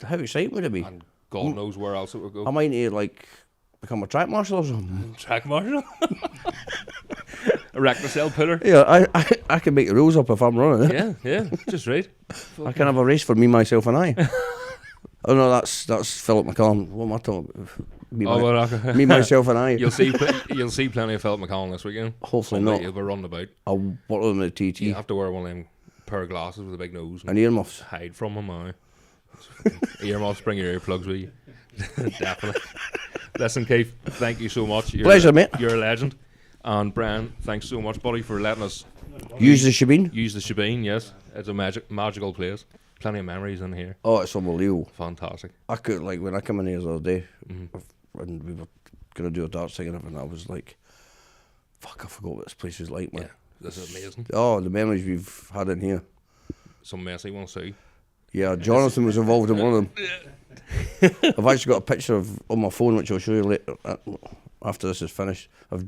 How exciting would it be? And God knows where else it would go. I might need to like become a track marshal or something. Track marshal? A Racknacell puller? Yeah, I can make the rules up if I'm running it. Yeah, just right. I can have a race for me, myself, and I. Oh no, that's Philip McCallum. What am I talking about? Me, myself, and I. You'll see plenty of Philip McCallum this weekend. Hopefully Someday not. You'll be running about. I'll work with him at the TT. You have to wear one of them pair of glasses with a big nose And earmuffs. hide from him. Earmuffs, bring your earplugs with you. Definitely. Listen, Keith, thank you so much. Pleasure, mate. You're a legend. And Brian, thanks so much, buddy, for letting us Use the shebeen. use the shebeen. Yes, it's a magical place. Plenty of memories in here. Oh, it's unbelievable. Fantastic. I could, like, when I come in here the other day, and we were going to do a darts thing and everything, I was like, fuck, I forgot what this place is like, man. Yeah, this is amazing. Oh, the memories we've had in here. Some messy ones too. Yeah, Jonathan was involved in one of them. I've actually got a picture of on my phone, which I'll show you later, after this is finished, of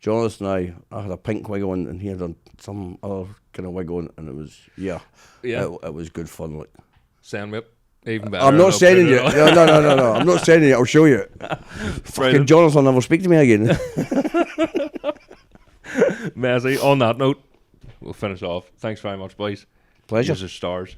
Jonathan and I had a pink wig on, and he had some other kind of wig on, and it was, it was good fun. Like, Send me it. Even better. I'm not I'll sending print you. it off. No. I'm not sending you. I'll show you. Fucking Jonathan will never speak to me again. Messi, on that note, we'll finish off. Thanks very much, boys. Pleasure. Yours are stars.